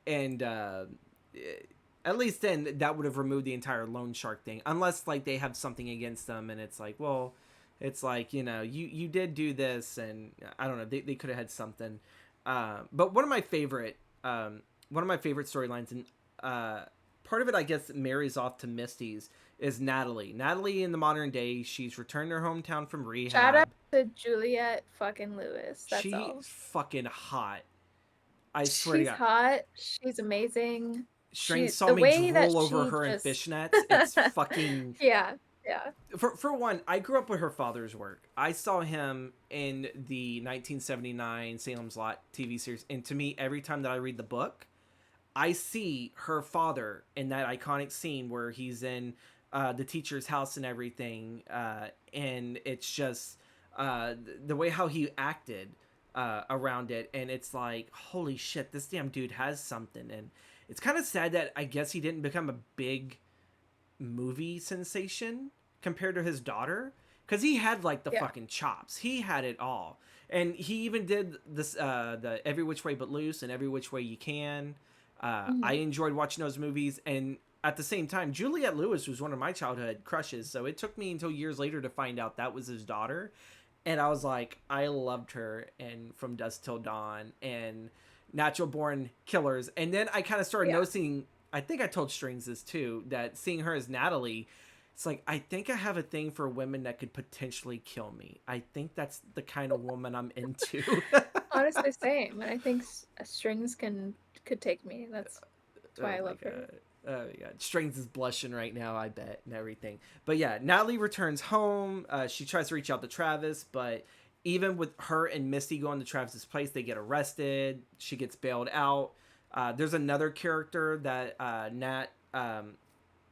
and at least then that would have removed the entire loan shark thing, unless like they have something against them, and it's like, well, it's like, you did do this, and I don't know, they could have had something. But one of my favorite storylines, and part of it I guess marries off to Misty's, is Natalie. Natalie in the modern day, she's returned to her hometown from Shout out rehab. to Juliet fucking Lewis. That's She's all. fucking hot. I swear to She's God. hot. She's amazing. Strange saw The me way that drool over she her in just fishnets. It's fucking. yeah, yeah. For one, I grew up with her father's work. I saw him in the 1979 Salem's Lot TV series, and to me, every time that I read the book, I see her father in that iconic scene where he's in the teacher's house and everything, and it's just the way how he acted around it, and it's like, holy shit, this damn dude has something. And it's kind of sad that I guess he didn't become a big movie sensation compared to his daughter, because he had like the Yeah. fucking chops. He had it all, and he even did this the Every Which Way But Loose and Every Which Way You Can. I Mhm. enjoyed watching those movies, and at the same time, Juliette Lewis was one of my childhood crushes. So it took me until years later to find out that was his daughter, and I was like, I loved her, and From Dusk Till Dawn, and Natural Born Killers. And then I kind of started Yeah. noticing I think I told Strings this too, that seeing her as Natalie, it's like, I think I have a thing for women that could potentially kill me. I think that's the kind of woman I'm into. Honestly, same. And I think strings could take me. That's Oh why I my love her. god. Oh my god. Strings is blushing right now, I bet, and everything. But yeah, Natalie returns home. She tries to reach out to Travis, but even with her and Misty going to Travis's place, they get arrested. She gets bailed out. There's another character that Nat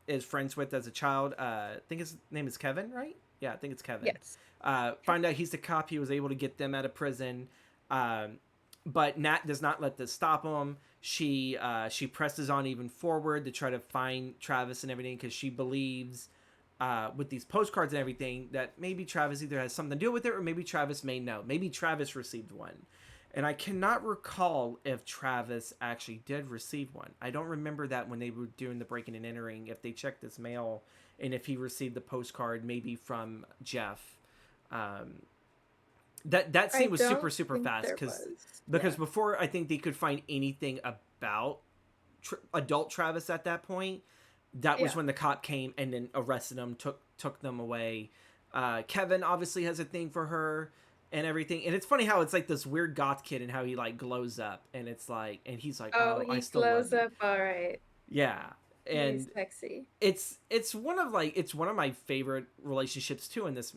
is friends with as a child. I think his name is Kevin, right? Yeah, I think it's Kevin. Yes. Okay. Find out he's the cop. He was able to get them out of prison. Um, but Nat does not let this stop him. She presses on even forward to try to find Travis and everything because she believes with these postcards and everything that maybe Travis either has something to do with it or maybe Travis may know. Maybe Travis received one. And I cannot recall if Travis actually did receive one. I don't remember that when they were doing the breaking and entering, if they checked his mail and if he received the postcard maybe from Jeff. Um, that I scene was super don't super think fast there because was. because Yeah. before I think they could find anything about adult Travis at that point, that was Yeah. when the cop came and then arrested them, took them away. Kevin obviously has a thing for her and everything, and it's funny how it's like this weird goth kid and how he like glows up, and it's like, and he's like, Oh, oh, I he still love glows you, up all right. yeah, He's and sexy. it's one of my favorite relationships too in this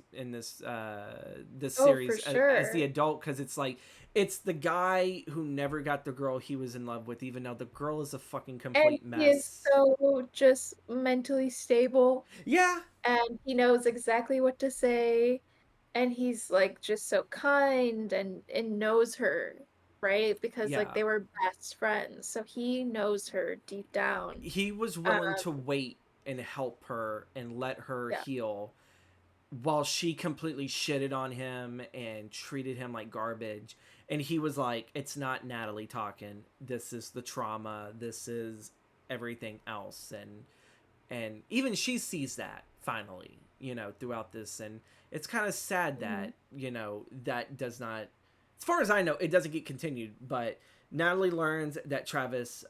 Oh, for series as the sure. adult because it's like it's the guy who never got the girl he was in love with even though the girl is a fucking And complete he is mess. so just mentally stable, Yeah, and he knows exactly what to say, and he's like just so kind and knows her, right? Because like yeah, they were best friends. So he knows her deep down. he was Um, willing to wait and help her and let her yeah. heal while she completely shitted on him and treated him like garbage. And he was like, it's not Natalie talking, this is the trauma, this is everything else. And even she sees that finally, throughout this. And it's kind of sad Mhm. that, that does not, as far as I know, it doesn't get continued. But Natalie learns that Travis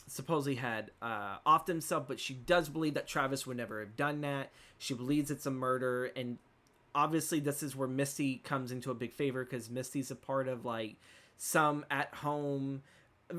supposedly had offed himself, but she does believe that Travis would never have done that. She believes it's a murder. And obviously, this is where Misty comes into a big favor because Misty's a part of like some at home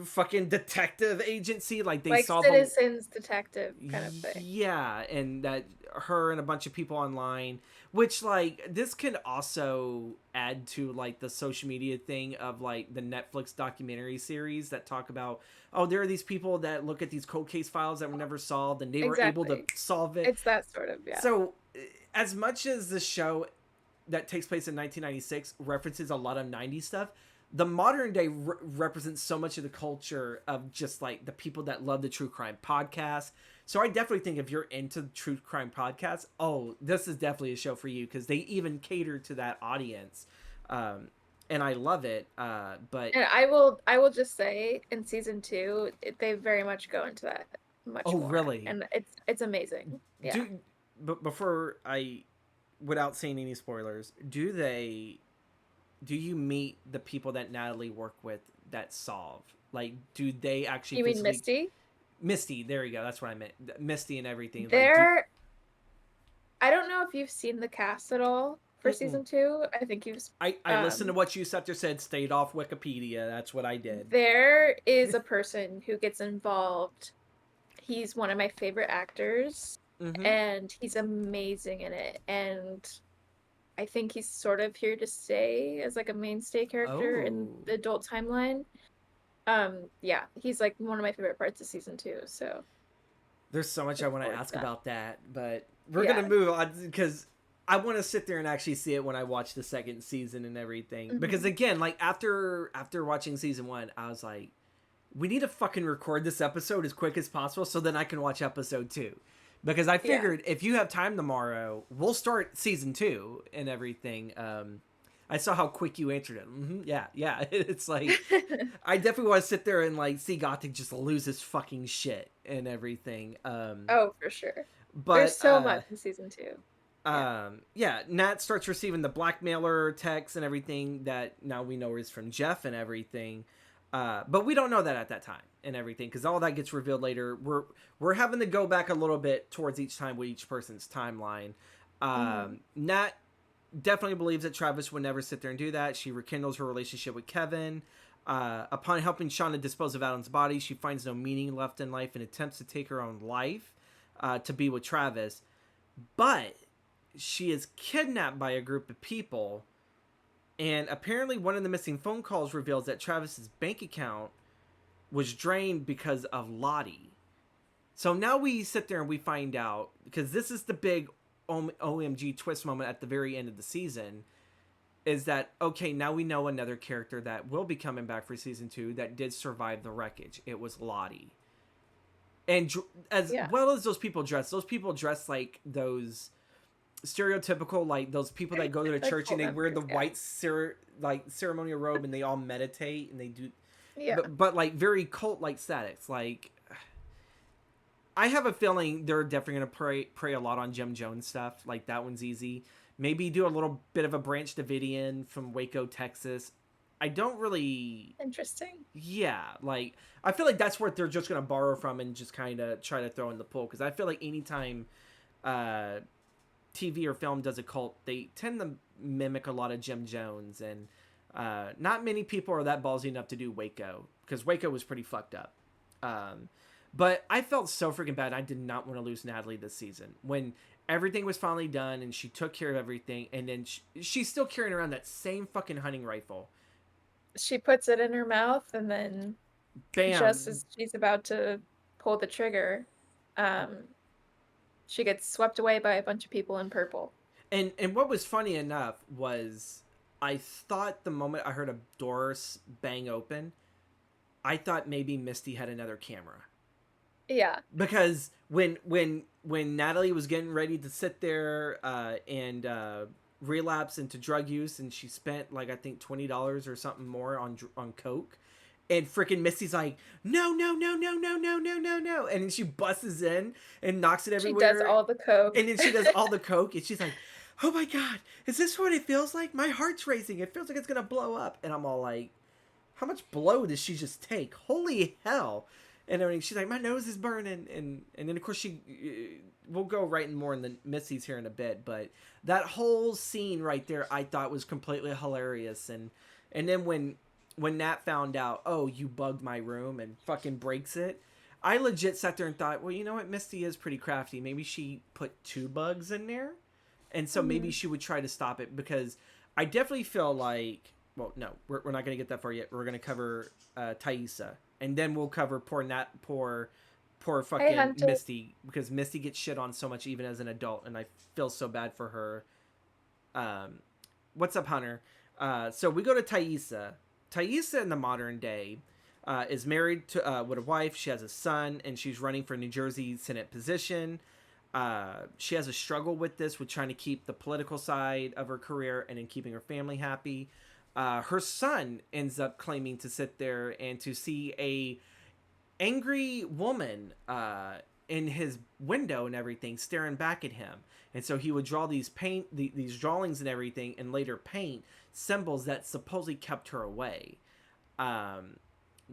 fucking detective agency. Like they Like solve a Citizens Detective kind of thing. yeah, and that her and a bunch of people online, which like this could also add to like the social media thing of like the Netflix documentary series that talk about, oh, there are these people that look at these cold case files that were never solved and they were able to Exactly. solve it. It's that sort of, yeah. So as much as the show that takes place in 1996 references a lot of 90s stuff, the modern day represents so much of the culture of just like the people that love the true crime podcast. So I definitely think if you're into true crime podcasts, oh, this is definitely a show for you because they even cater to that audience. um, and I love it. But And I will just say in season two, they very much go into that much oh, more. really? And it's amazing. Yeah. But before I, without saying any spoilers, do you meet the people that Natalie worked with that solve? Like, do they actually You mean physically Misty? Misty? There you go. That's what I meant. Misty and everything. Like, do There I don't know if you've seen the cast at all for mm-mm. season two. I think you've I listened to what you Scepter said. Stayed off Wikipedia. That's what I did. there is a person who gets involved. He's one of my favorite actors, Mm-hmm. and he's amazing in it. And I think he's sort of here to stay as like a mainstay character in Oh, the adult timeline. Yeah, he's like one of my favorite parts of season two, so there's so much I look want to forward to ask that. about that, but we're gonna Yeah. move on because I want to sit there and actually see it when I watch the second season and everything. Because Mhm. again, like after watching season one, I was like, we need to fucking record this episode as quick as possible so then I can watch episode two. Because I Yeah. figured if you have time tomorrow, we'll start season two and everything. I saw how quick you answered it. Yeah, yeah. It's like I definitely want to sit there and like see Gothic just lose his fucking shit and everything. Oh, for sure. There's But so much in season two. Yeah. yeah, Nat starts receiving the blackmailer texts and everything that now we know is from Jeff and everything. But we don't know that at that time and everything because all that gets revealed later. We're having to go back a little bit towards each time with each person's timeline. Mhm. Nat definitely believes that Travis would never sit there and do that. She rekindles her relationship with Kevin. Upon helping Shauna dispose of Alan's body, she finds no meaning left in life and attempts to take her own life to be with Travis. But she is kidnapped by a group of people, and apparently one of the missing phone calls reveals that Travis's bank account was drained because of Lottie. So now we sit there and we find out, because this is the big OMG twist moment at the very end of the season, is that, okay, now we know another character that will be coming back for season 2 that did survive the wreckage. It was Lottie. And as Yeah. well as those people dress like those stereotypical, like those people that go to the Like church and cult they wear the members, yeah. white like ceremonial robe and they all meditate and they do, Yeah. but like very cult like statics. Like, I have a feeling they're definitely gonna prey a lot on Jim Jones stuff. Like that one's easy. Maybe do a little bit of a Branch Davidian from Waco, Texas. I don't really. Interesting. Yeah, like I feel like that's what they're just gonna borrow from and just kind of try to throw in the pool. Because I feel like anytime uh, TV or film does a cult, they tend to mimic a lot of Jim Jones, and not many people are that ballsy enough to do Waco because Waco was pretty fucked up. Um, but I felt so freaking bad. I did not want to lose Natalie this season when everything was finally done and she took care of everything, and then she's still carrying around that same fucking hunting rifle. She puts it in her mouth, and then just Bam. as she's about to pull the trigger, um, she gets swept away by a bunch of people in purple. And what was funny enough was I thought the moment I heard a door bang open, I thought maybe Misty had another camera. Yeah. Because when Natalie was getting ready to sit there and relapse into drug use, and she spent like I think $20 or something more on coke, and freaking Misty's like, no, no, no, no, no, no, no, no, no, and then she busts in and knocks it She does everywhere, all the coke. and then she does all the coke, and she's like, oh my god, is this what it feels like? My heart's racing. It feels like it's gonna blow up, and I'm all like, how much blow does she just take? Holy hell! And everything. She's like, my nose is burning, and then of course we'll go right in more in the Missy's here in a bit, but that whole scene right there, I thought was completely hilarious, and then when Nat found out, oh, you bugged my room and fucking breaks it. I legit sat there and thought, well, you know what, Misty is pretty crafty. Maybe she put 2 bugs in there, and so maybe Mhm. she would try to stop it because I definitely feel like, well, no, we're not going to get that far yet. We're going to cover Thaisa, and then we'll cover poor Hey, fucking Hunter. Misty because Misty gets shit on so much even as an adult, and I feel so bad for her. Um, what's up, Hunter? So we go to Thaisa. Thaisa in the modern day is married to with a wife. She has a son, and she's running for New Jersey Senate position. She has a struggle with this, with trying to keep the political side of her career and in keeping her family happy. Her son ends up claiming to sit there and to see a angry woman in his window and everything, staring back at him. And so he would draw these drawings and everything, and later paint symbols that supposedly kept her away. Um,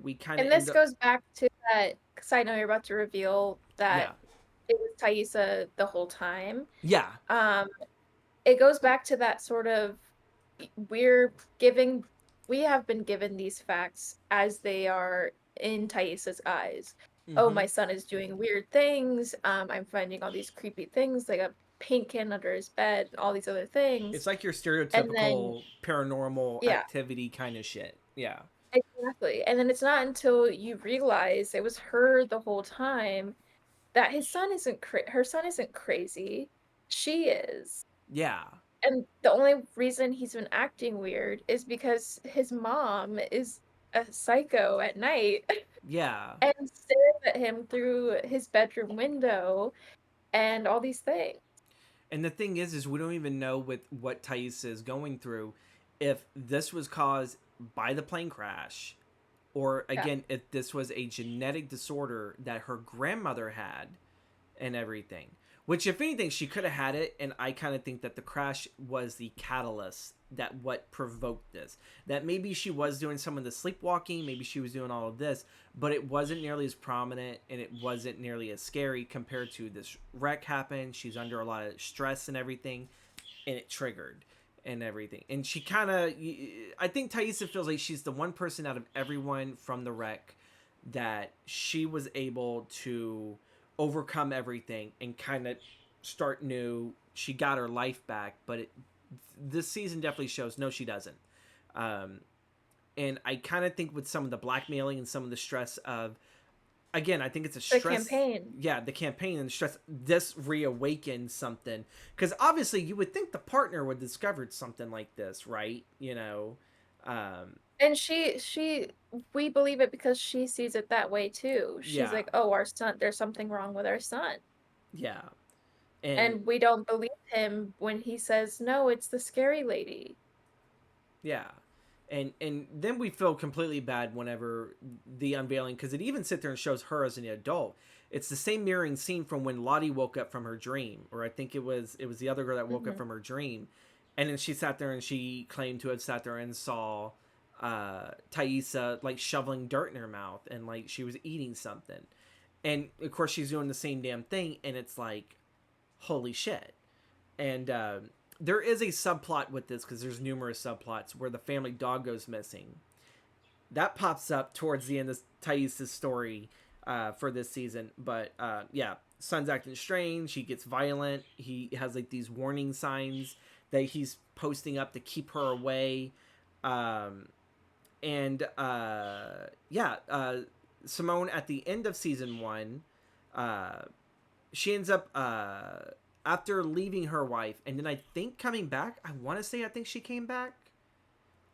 we kind of And end this up, goes back to that because I know you're about to reveal that yeah, it was Thaisa the whole time. yeah, Um, it goes back to that sort of we're giving we have been given these facts as they are in Thaisa's eyes. Oh, mm-hmm. my son is doing weird things. I'm finding all these creepy things, like a paint can under his bed, all these other things. It's like your And then, stereotypical paranormal yeah, activity kind of shit. Yeah, exactly. And then it's not until you realize it was her the whole time that her son isn't crazy. She is. yeah, And the only reason he's been acting weird is because his mom is a psycho at night yeah. and stares at him through his bedroom window and all these things. And the thing is we don't even know with what Thaisa is going through if this was caused by the plane crash, or Yeah. again if this was a genetic disorder that her grandmother had and everything. Which, if anything, she could have had it, and I kind of think that the crash was the catalyst that what provoked this. That maybe she was doing some of the sleepwalking, maybe she was doing all of this, but it wasn't nearly as prominent and it wasn't nearly as scary compared to this wreck happened. She's under a lot of stress and everything, and it triggered and everything. And she kind of, I think Thaisa feels like she's the one person out of everyone from the wreck that she was able to overcome everything and kind of start new. She got her life back, but this season definitely shows no, she doesn't. Um, and I kind of think with some of the blackmailing and some of the stress of, again, I think it's a The stress. campaign. Yeah, the campaign and the stress. This reawakens something because obviously you would think the partner would discovered something like this, right? And we believe it because she sees it that way too. She's Yeah, like, "Oh, our son, there's something wrong with our son." yeah, and And we don't believe him when he says, "No, it's the scary lady." yeah, and then we feel completely bad whenever the unveiling because it even sits there and shows her as an adult. It's the same mirroring scene from when Lottie woke up from her dream, or I think it was the other girl that woke up Mhm. from her dream, and then she sat there and she claimed to have sat there and saw Thaisa like shoveling dirt in her mouth and like she was eating something, and of course she's doing the same damn thing, and it's like, holy shit. And there is a subplot with this because there's numerous subplots where the family dog goes missing. That pops up towards the end of Thais' story for this season. But yeah, son's acting strange. He gets violent. He has like these warning signs that he's posting up to keep her away. Um, and yeah, Simone at the end of season one, uh, she ends up after leaving her wife and then I think coming back. I want to say I think she came back,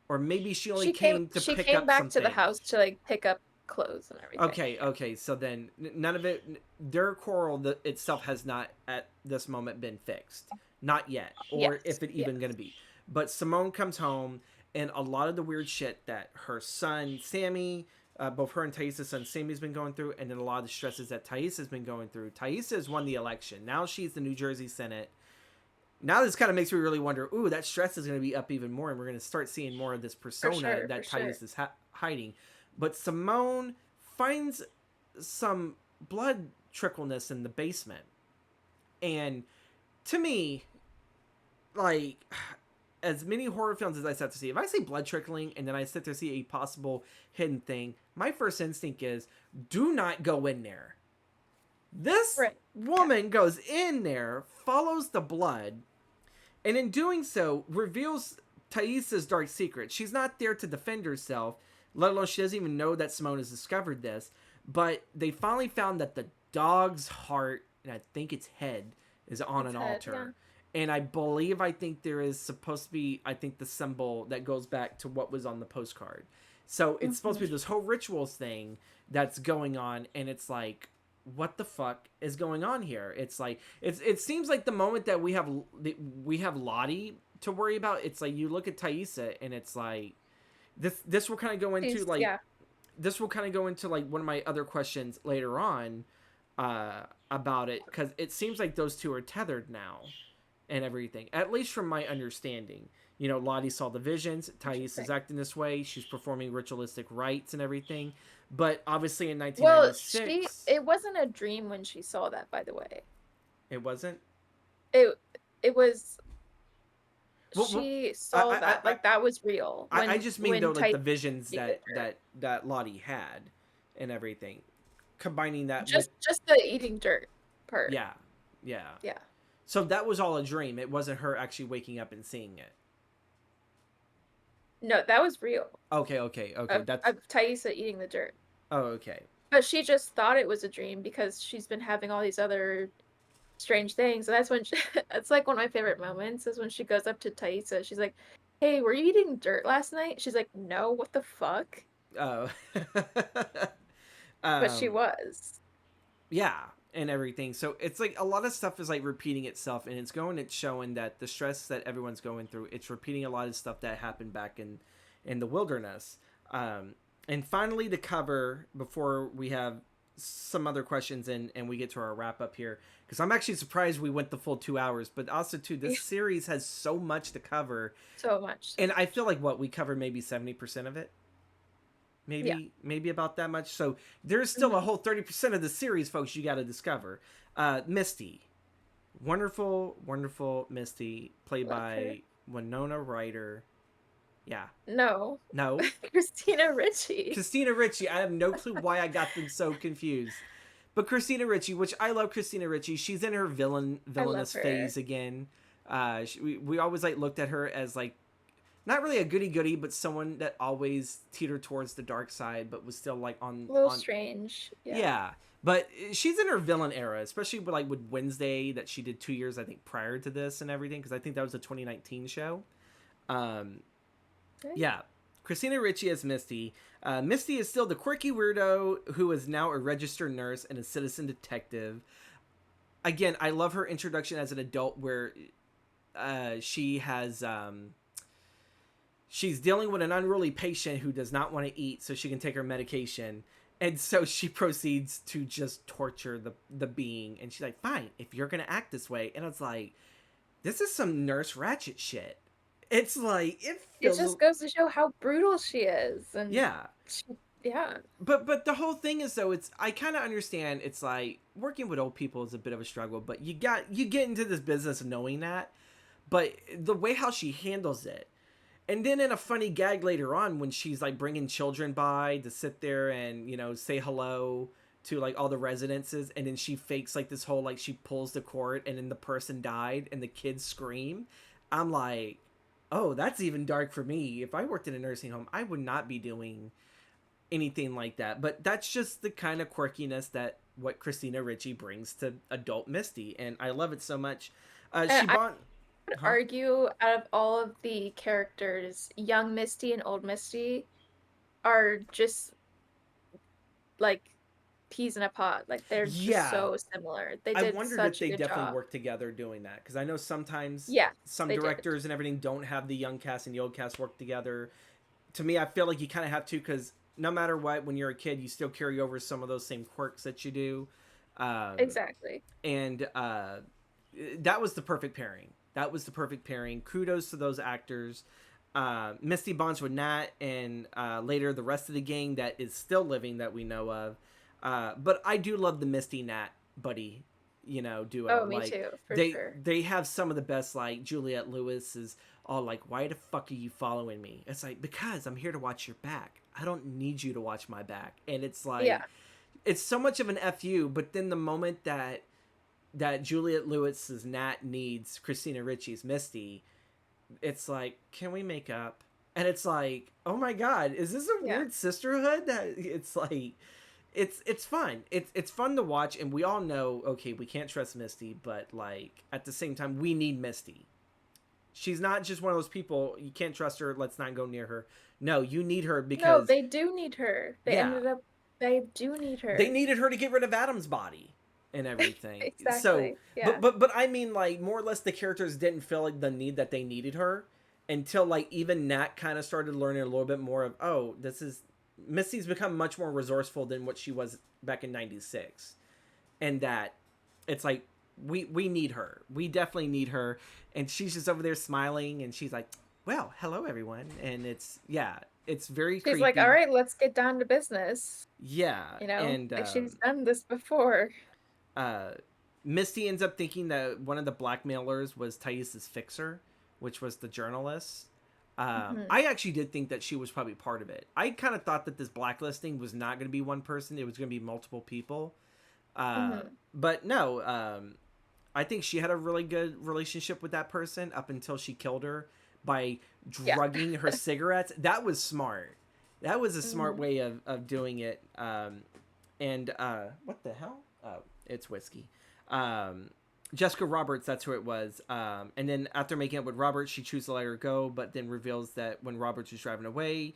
or maybe she only came to She pick came up back some to the house things. to like pick up clothes and everything. Okay, Yeah. okay. So then none of it, their quarrel itself has not at this moment been fixed, not yet, or Yes. if it even Yes. gonna be. But Simone comes home, and a lot of the weird shit that her son Sammy, both her and Thaisa's son Sammy's been going through, and then a lot of the stresses that Thaisa has been going through. Thaisa has won the election. Now she's the New Jersey Senate. Now this kind of makes me really wonder. Ooh, that stress is going to be up even more, and we're going to start seeing more of this For persona sure. For that sure. Thais is hiding. But Simone finds some blood trickleness in the basement, and to me, like, as many horror films as I set to see, if I see blood trickling and then I sit to see a possible hidden thing, my first instinct is do not go in there. This Right. Yeah. woman goes in there, follows the blood, and in doing so, reveals Thaisa's dark secret. She's not there to defend herself, let alone she doesn't even know that Simone has discovered this. But they finally found that the dog's heart, and I think its head, is on It's an head. Yeah. altar. And I think there is supposed to be, I think, the symbol that goes back to what was on the postcard. So it's supposed to Hmm. be this whole rituals thing that's going on, and it's like, what the fuck is going on here? It's like it seems like the moment that we have Lottie to worry about, it's like you look at Thaisa and it's like this will kind of go into She's like yeah. this will kind of go into like one of my other questions later on about it because it seems like those two are tethered now and everything, at least from my understanding. Lottie saw the visions. Thais is Interesting. acting this way. She's performing ritualistic rites and everything. But obviously in Well, 1996, it wasn't a dream when she saw that, by the way. it wasn't. It it was Well, she I, saw I, that I, like that was real I just mean though, when like Titan the visions with that her. Lottie had, and everything, combining that with Just the eating dirt part. yeah, yeah. Yeah. So that was all a dream. It wasn't her actually waking up and seeing it. No, that was real. Okay, okay, okay. That's Of Thaisa eating the dirt. okay. But she just thought it was a dream because she's been having all these other strange things. And that's when it's like one of my favorite moments is when she goes up to Thaisa. She's like, "Hey, were you eating dirt last night?" She's like, "No, what the fuck?" Oh, But she um, was. yeah, and everything. So it's like a lot of stuff is like repeating itself, and it's showing that the stress that everyone's going through, it's repeating a lot of stuff that happened back in the wilderness. And finally, the cover before we have some other questions and we get to our wrap up here, because I'm actually surprised we went the full 2 hours, but also too, this series has so much to cover, So much, so and I feel much. like what we covered maybe 70% of it, Yeah. maybe about that much. So there's still a Mhm. whole 30% of the series, folks, you got to discover. Misty, wonderful Misty, played Love her. by Winona Ryder. Yeah, No. no, Christina Ricci. Christina Ricci. I have no clue why I got them so confused. But Christina Ricci, which I love Christina Ricci, she's in her I love villainous phase her. again. We always like looked at her as like not really a goody goody, but someone that always teetered towards the dark side, but was still like A little on strange. Yeah. yeah. But she's in her villain era, especially with like with Wednesday that she did 2 years I think prior to this and everything, because I think that was a 2019 show. Um, Okay. yeah, Christina Ricci as Misty. Misty is still the quirky weirdo who is now a registered nurse and a citizen detective. Again, I love her introduction as an adult, where she has she's dealing with an unruly patient who does not want to eat so she can take her medication. And so she proceeds to just torture the being. And she's like, fine, if you're going to act this way. And it's like, this is some Nurse Ratchet shit. It's like, it It feels, just goes to show how brutal she is, and yeah. she, yeah. But the whole thing is, though, it's, I kind of understand, it's like working with old people is a bit of a struggle, but you get into this business knowing that. But the way how she handles it, and then in a funny gag later on when she's like bringing children by to sit there and, you know, say hello to like all the residences, and then she fakes like this whole like she pulls the cord and then the person died and the kids scream. I'm like, oh, that's even dark for me. If I worked in a nursing home, I would not be doing anything like that. But that's just the kind of quirkiness that what Christina Ricci brings to adult Misty, and I love it so much. And She I bought, would huh? argue, out of all of the characters, young Misty and old Misty are just like peas in a pod. Like they're just Yeah, so similar. They I did wondered if such a they good definitely job. work together doing that, because I know sometimes Yes, some they did. directors and everything don't have the young cast and the old cast work together. To me, I feel like you kind of have to, because no matter what, when you're a kid, you still carry over some of those same quirks that you do. Um, Exactly. and that was the perfect pairing. That was the perfect pairing. Kudos to those actors. Misty bonds with Nat, and later the rest of the gang that is still living that we know of. But I do love the Misty Nat buddy, you know, duo. Oh, me Like too, for they sure. they have some of the best. Like Juliette Lewis is all like, "Why the fuck are you following me?" It's like, because I'm here to watch your back. I don't need you to watch my back. And it's like, Yeah. it's so much of an fu. But then the moment that Juliette Lewis's Nat needs Christina Ricci's Misty, it's like, can we make up? And it's like, oh my god, is this a Yeah. weird sisterhood? That it's like, it's fun. It's fun to watch, and we all know, okay, we can't trust Misty, but like at the same time, we need Misty. She's not just one of those people you can't trust her. Let's not go near her. No, you need her No, because they do need her. yeah, They do need they her. needed her to get rid of Adam's body and everything. So, Exactly. Yeah. but I mean, like more or less, the characters didn't feel like the need that they needed her until like even Nat kind of started learning a little bit more of, oh, this is Missy's become much more resourceful than what she was back in '96, and that it's like we need her. We definitely need her, and she's just over there smiling, and she's like, well, hello everyone, and it's yeah, it's very She's like, "All creepy. right, let's get down to business." Yeah, You know, and like she's done this before. uh, Misty ends up thinking that one of the blackmailers was Thais's fixer, which was the journalist. Hmm. I actually did think that she was probably part of it. I kind of thought that this blacklisting was not going to be one person; it was going to be multiple people. Hmm. But no, I think she had a really good relationship with that person up until she killed her by Yeah. drugging her cigarettes. That was smart. That was a smart Hmm. way of doing it. And what the hell? Oh, it's whiskey. Um, Jessica Roberts, that's who it was. And then after making up with Roberts, she chooses to let her go, but then reveals that when Roberts was driving away,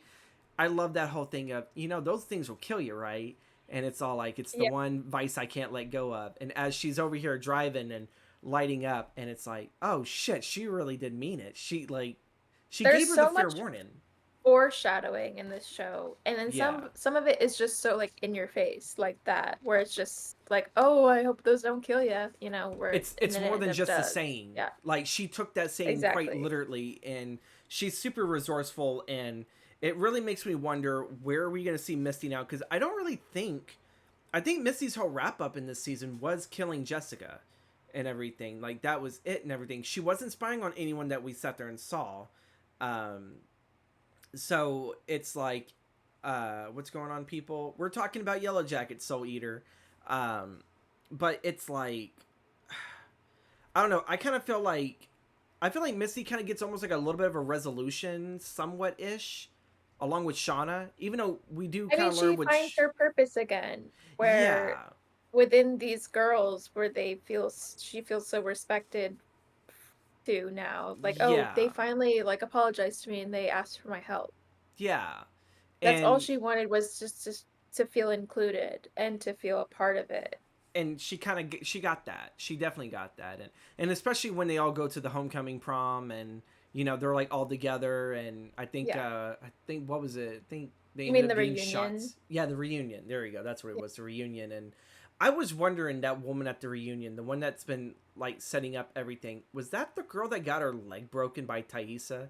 I love that whole thing of, you know, those things will kill you, right? And it's all like, it's the Yeah. one vice I can't let go of. And as she's over here driving and lighting up, and it's like, oh shit, she really did mean it. She like, she There's gave her the so fair much warning. foreshadowing in this show, and then Yeah. some of it is just so, like, in your face like that, where it's just like, "Oh, I hope those don't kill you," where and It's then it more end than up just a does. saying. Yeah, Like she took that saying quite exactly. literally, and she's super resourceful, and it really makes me wonder where are we going to see Misty now, because I don't really think I think Misty's whole wrap up in this season was killing Jessica and everything. Like that was it and everything. She wasn't spying on anyone that we sat there and saw. Um, so it's like, what's going on, people? We're talking about Yellowjackets, Soul Eater. Um, but it's like, I don't know. I feel like Misty kind of gets almost like a little bit of a resolution, somewhat ish, along with Shauna. Even though we do I kind mean, of learn she finds which, her purpose again, where yeah, within these girls, where she feels so respected too now. Like, "Oh, they yeah, finally, like, apologized to me and they asked for my help." yeah, That's all and she wanted was just to feel included and to feel a part of it. she kind of she got that. She definitely got that, and especially when they all go to the homecoming prom, and they're like all together, and Yeah. I think what was it? I think they You ended mean up the getting reunion? shots. Yeah, the reunion. There you go. That's what it Yeah. was. The reunion, and I was wondering, that woman at the reunion, the one that's been like setting up everything, was that the girl that got her leg broken by Thaisa?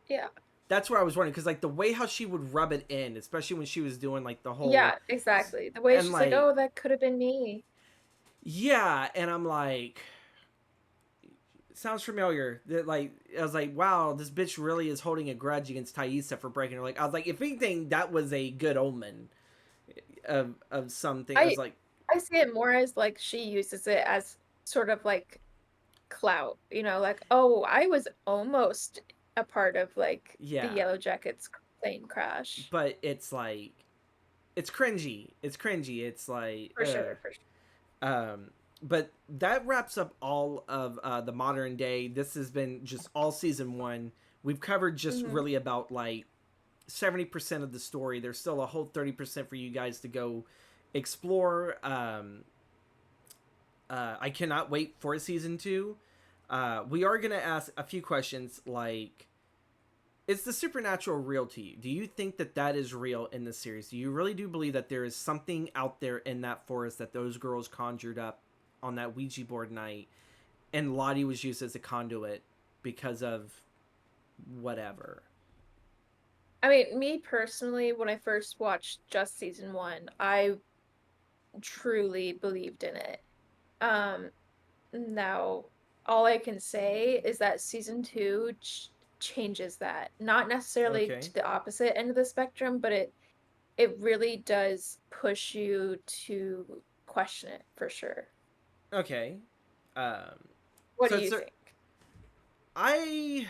Yeah. That's where I was wondering, because like the way how she would rub it in, especially when she was doing like the whole, Yeah, exactly. The way and she's like, like, "Oh, that could have been me." yeah, and I'm like, sounds familiar. That like, I was like, wow, this bitch really is holding a grudge against Thaisa for breaking her leg. I was like, if anything, that was a good omen of something. I was I like, I see it more as, like, she uses it as sort of, like, clout, like, "Oh, I was almost a part of, like, the yeah, Yellowjackets plane crash." but it's like, it's cringy. It's cringy. It's like, For sure, for sure. um, but that wraps up all of the modern day. This has been just all season one. We've covered just Mhm. really about like 70% of the story. There's still a whole 30% for you guys to go explore. I cannot wait for season two. We are going to ask a few questions like, is the supernatural real to you? Do you think that that is real in the series? Do you really do believe that there is something out there in that forest that those girls conjured up on that Ouija board night, and Lottie was used as a conduit because of whatever? I mean, me personally, when I first watched just season 1, I truly believed in it. Um, Now, all I can say is that season 2 changes that. Not necessarily Okay. to the opposite end of the spectrum, but it really does push you to question it for sure. Okay. Um, What do so you it's think? I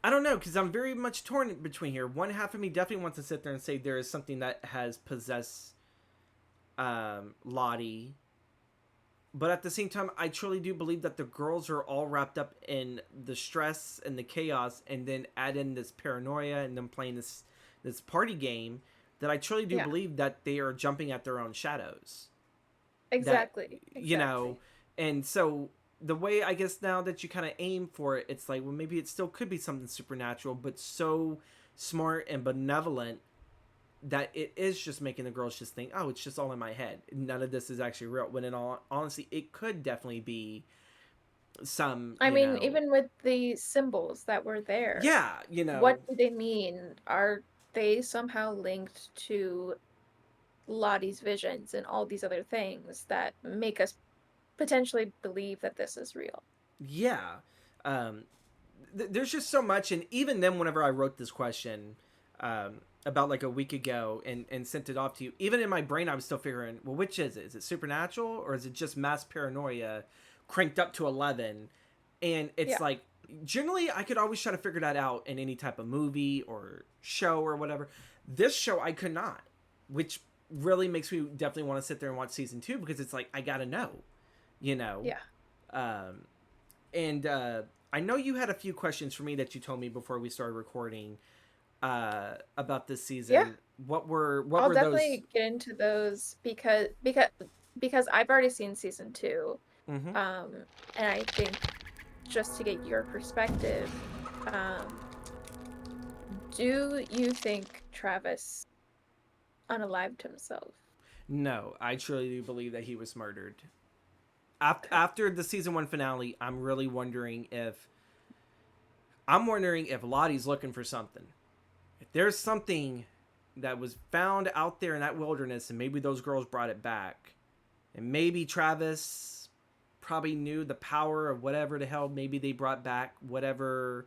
I don't know, because I'm very much torn between here. One half of me definitely wants to sit there and say there is something that has possessed Lottie, but at the same time, I truly do believe that the girls are all wrapped up in the stress and the chaos, and then add in this paranoia and them playing this party game. That I truly do Yeah, believe that they are jumping at their own shadows. That exactly. you know, Exactly. and so the way I guess now that you kind of aim for it, it's like, well, maybe it still could be something supernatural, but so smart and benevolent that it is just making the girls just think, oh, it's just all in my head. None of this is actually real. When in all honesty, it could definitely be some, I mean, even with the symbols that were there, yeah, what do they mean? Are they somehow linked to Lottie's visions and all these other things that make us potentially believe that this is real? yeah. Um, there's just so much, and even then, whenever I wrote this question, about like a week ago, and sent it off to you, even in my brain, I was still figuring, well, which is it? Is it supernatural, or is it just mass paranoia cranked up to 11? And it's Yeah. like, generally, I could always try to figure that out in any type of movie or show or whatever. This show, I could not, which really makes me definitely want to sit there and watch season two, because it's like, I gotta know, you know. Yeah. Um, and I know you had a few questions for me that you told me before we started recording, about this Yeah. season. What I'll were those? definitely get into those because I've already seen season 2. Mm-hmm. And I think just to get your perspective, um, Do you think Travis unalived himself? No, I truly do believe that he was murdered. Okay. After the season 1 finale, I'm wondering if Lottie's looking for something. If there's something that was found out there in that wilderness, and maybe those girls brought it back, and maybe Travis probably knew the power of whatever the hell maybe they brought back, whatever.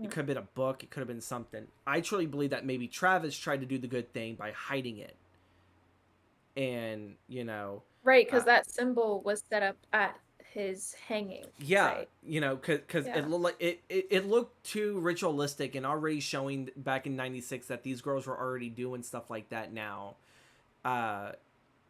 It Mhm. could have been a book, it could have been something. I truly believe that maybe Travis tried to do the good thing by hiding it. And, Right, because uh, that symbol was set up at his hanging yeah, site. because it Yeah. looked like it looked too ritualistic and already showing back in '96 that these girls were already doing stuff like that now. Uh,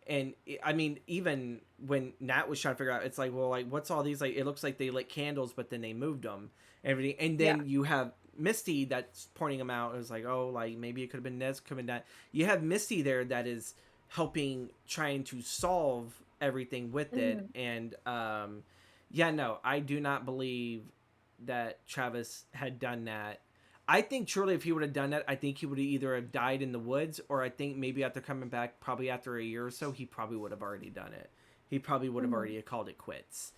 and I mean, even when Nat was trying to figure out, it's like, well, like, what's all these? Like, it looks like they lit candles, but then they moved them, everything. And Yeah. then you have Misty that's pointing them out. It was like, oh, like maybe it could have been this, could have been that. You have Misty there that is helping, trying to solve everything with it. Mhm. And yeah, no, I do not believe that Travis had done that. I think truly, if he would have done that, I think he would either have died in the woods, or I think maybe after coming back, probably after a year or so, he probably would have already done it. He probably would have Mhm. already called it quits.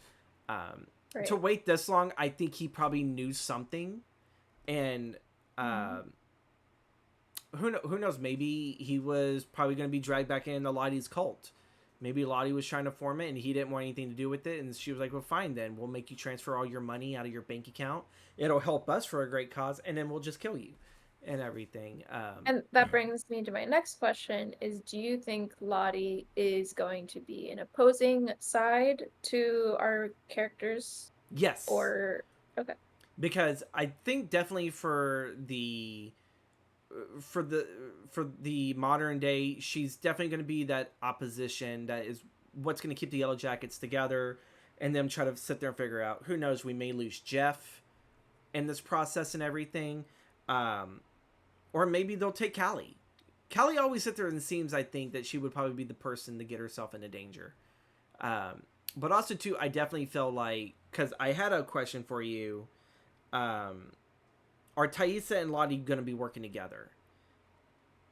To Right. wait this long, I think he probably knew something, and Mhm. um, who knows? Maybe he was probably going to be dragged back into Lottie's cult. Maybe Lottie was trying to form it and he didn't want anything to do with it. And she was like, well, fine, then we'll make you transfer all your money out of your bank account. It'll help us for a great cause. And then we'll just kill you and everything. And that brings me to my next question is do you think Lottie is going to be an opposing side to our characters Yes. or okay. Because I think definitely for the for the modern day, she's definitely going to be that opposition that is what's going to keep the Yellowjackets together, and them try to sit there and figure out. Who knows? We may lose Jeff in this process and everything, um, or maybe they'll take Callie. Callie always sits there and seems, I think, that she would probably be the person to get herself into danger. Um, but also too, I definitely feel like because I had a question for you. Um, are Thaisa and Lottie going to be working together?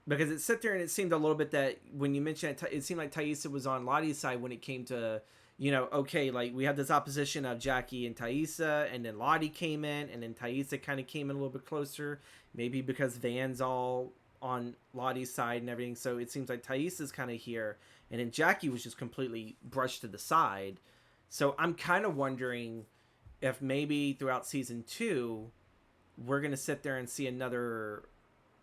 Because it sat there and it seemed a little bit that when you mentioned it, it seemed like Thaisa was on Lottie's side when it came to, okay, like we have this opposition of Jackie and Thaisa, and then Lottie came in, and then Thaisa kind of came in a little bit closer, maybe because Van's all on Lottie's side and everything. So it seems like Thaisa's kind of here, and then Jackie was just completely brushed to the side. So I'm kind of wondering if maybe throughout season 2, we're going to sit there and see another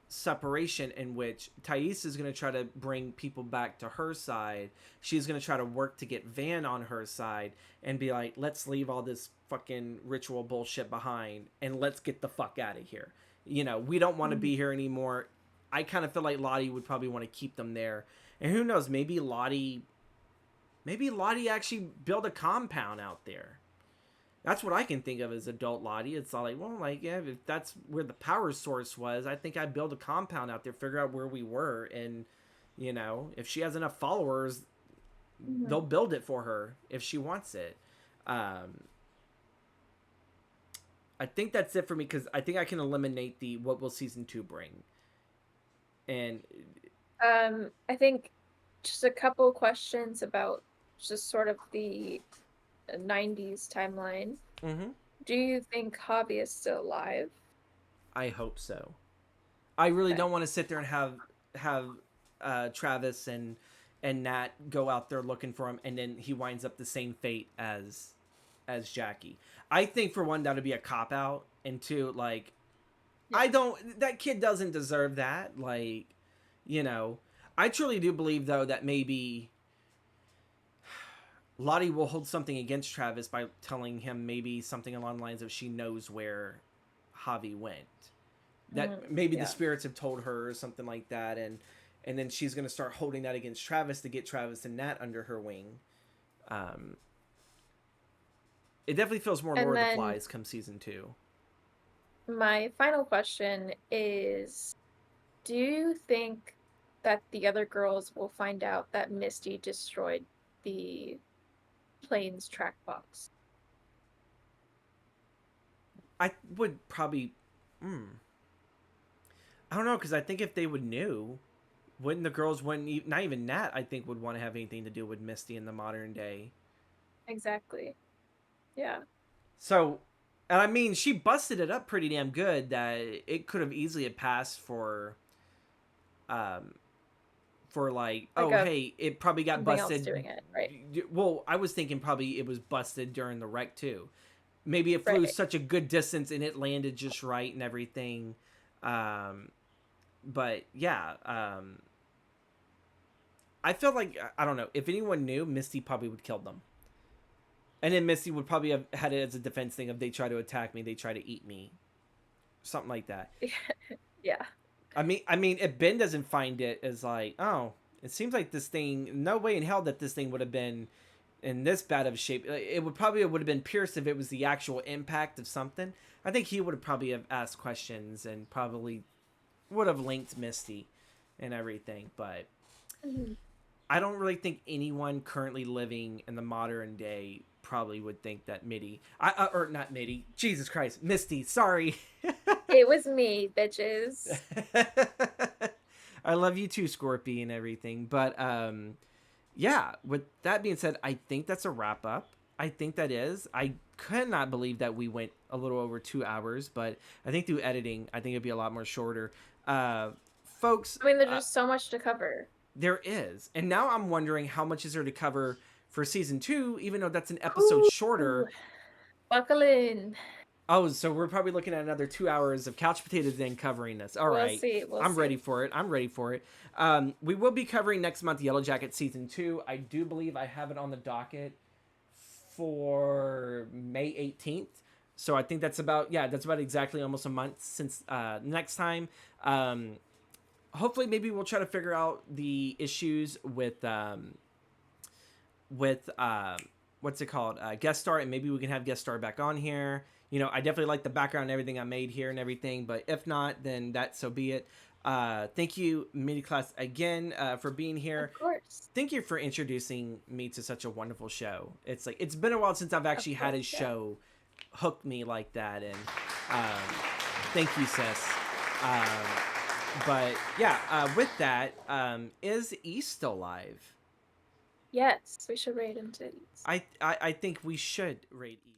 separation in which Thais is going to try to bring people back to her side. She's going to try to work to get Van on her side and be like, let's leave all this fucking ritual bullshit behind and let's get the fuck out of here. We don't want to Mhm. be here anymore. I kind of feel like Lottie would probably want to keep them there. And who knows, maybe Lottie actually build a compound out there. That's what I can think of as adult Lottie. It's all like, well, like, yeah, if that's where the power source was, I think I'd build a compound out there, figure out where we were, and if she has enough followers, they'll Mhm. build it for her if she wants it. Um, I think that's it for me because I think I can eliminate the what will season 2 bring. And I think just a couple questions about just sort of the 90s timeline. mm-hmm, Do you think Hobby is still alive? I hope so. I really Okay. don't want to sit there and have Travis and Nat go out there looking for him, and then he winds up the same fate as Jackie. I think for one that'd be a cop out, and two, like Yeah. I don't. That kid doesn't deserve that. Like, you know, I truly do believe though that maybe Lottie will hold something against Travis by telling him maybe something along the lines of she knows where Javi went. That maybe the Yeah. spirits have told her or something like that, and then she's gonna start holding that against Travis to get Travis and Nat under her wing. Um, it definitely feels more And Lord of the then Flies come season 2. my final question is, do you think that the other girls will find out that Misty destroyed the plane's track box? I would probably. Mm, I don't know, because I think if they would knew, wouldn't the girls wouldn't not even Nat I think would want to have anything to do with Misty in the modern day. Exactly. Yeah. So, and I mean, she busted it up pretty damn good that it could have easily have passed um, for like, Like oh a hey, it probably got something else busted. doing it, right? Well, I was thinking probably it was busted during the wreck too. Maybe it flew Right. such a good distance and it landed just right and everything. Um, but yeah, I feel like I don't know if anyone knew, Misty probably would kill them. And then Misty would probably have had it as a defense thing. If they try to attack me, they try to eat me, something like that. Yeah. I mean, if Ben doesn't find it as like, oh, it seems like this thing, no way in hell that this thing would have been in this bad of shape. It would have been pierced if it was the actual impact of something. I think he would have probably have asked questions and probably would have linked Misty and everything. But Mhm. I don't really think anyone currently living in the modern day probably would think that or not Midi, Jesus Christ, Misty. Sorry. It was me, bitches. I love you too, Scorpy, and everything. But yeah. With that being said, I think that's a wrap up. I think that is. I could not believe that we went a little over 2 hours, but I think through editing, I think it'd be a lot more shorter. Uh, folks, I mean, there's just so much to cover. there is, and now I'm wondering how much is there to cover for season two, even though that's an episode Ooh, shorter. buckle in. Oh, so we're probably looking at another 2 hours of couch potatoes then covering this. All We'll right. see. We'll I'm ready see. for it. I'm ready for it. We will be covering next month Yellowjackets season two. I do believe I have it on the docket for May 18th. So I think that's about exactly almost a month since next time. Um, Hopefully, maybe we'll try to figure out the issues with what's it called, guest star, and maybe we can have guest star back on here. I definitely like the background and everything I made here and everything, but if not, then that so be it. Thank you, Middeclass, again, for being here. Of course. Thank you for introducing me to such a wonderful show. It's been a while since I've Of actually had a course. Yeah. show hook me like that, and um, thank you, sis. But yeah, with that, is E still live? Yes, we should raid into these. I think we should rate E.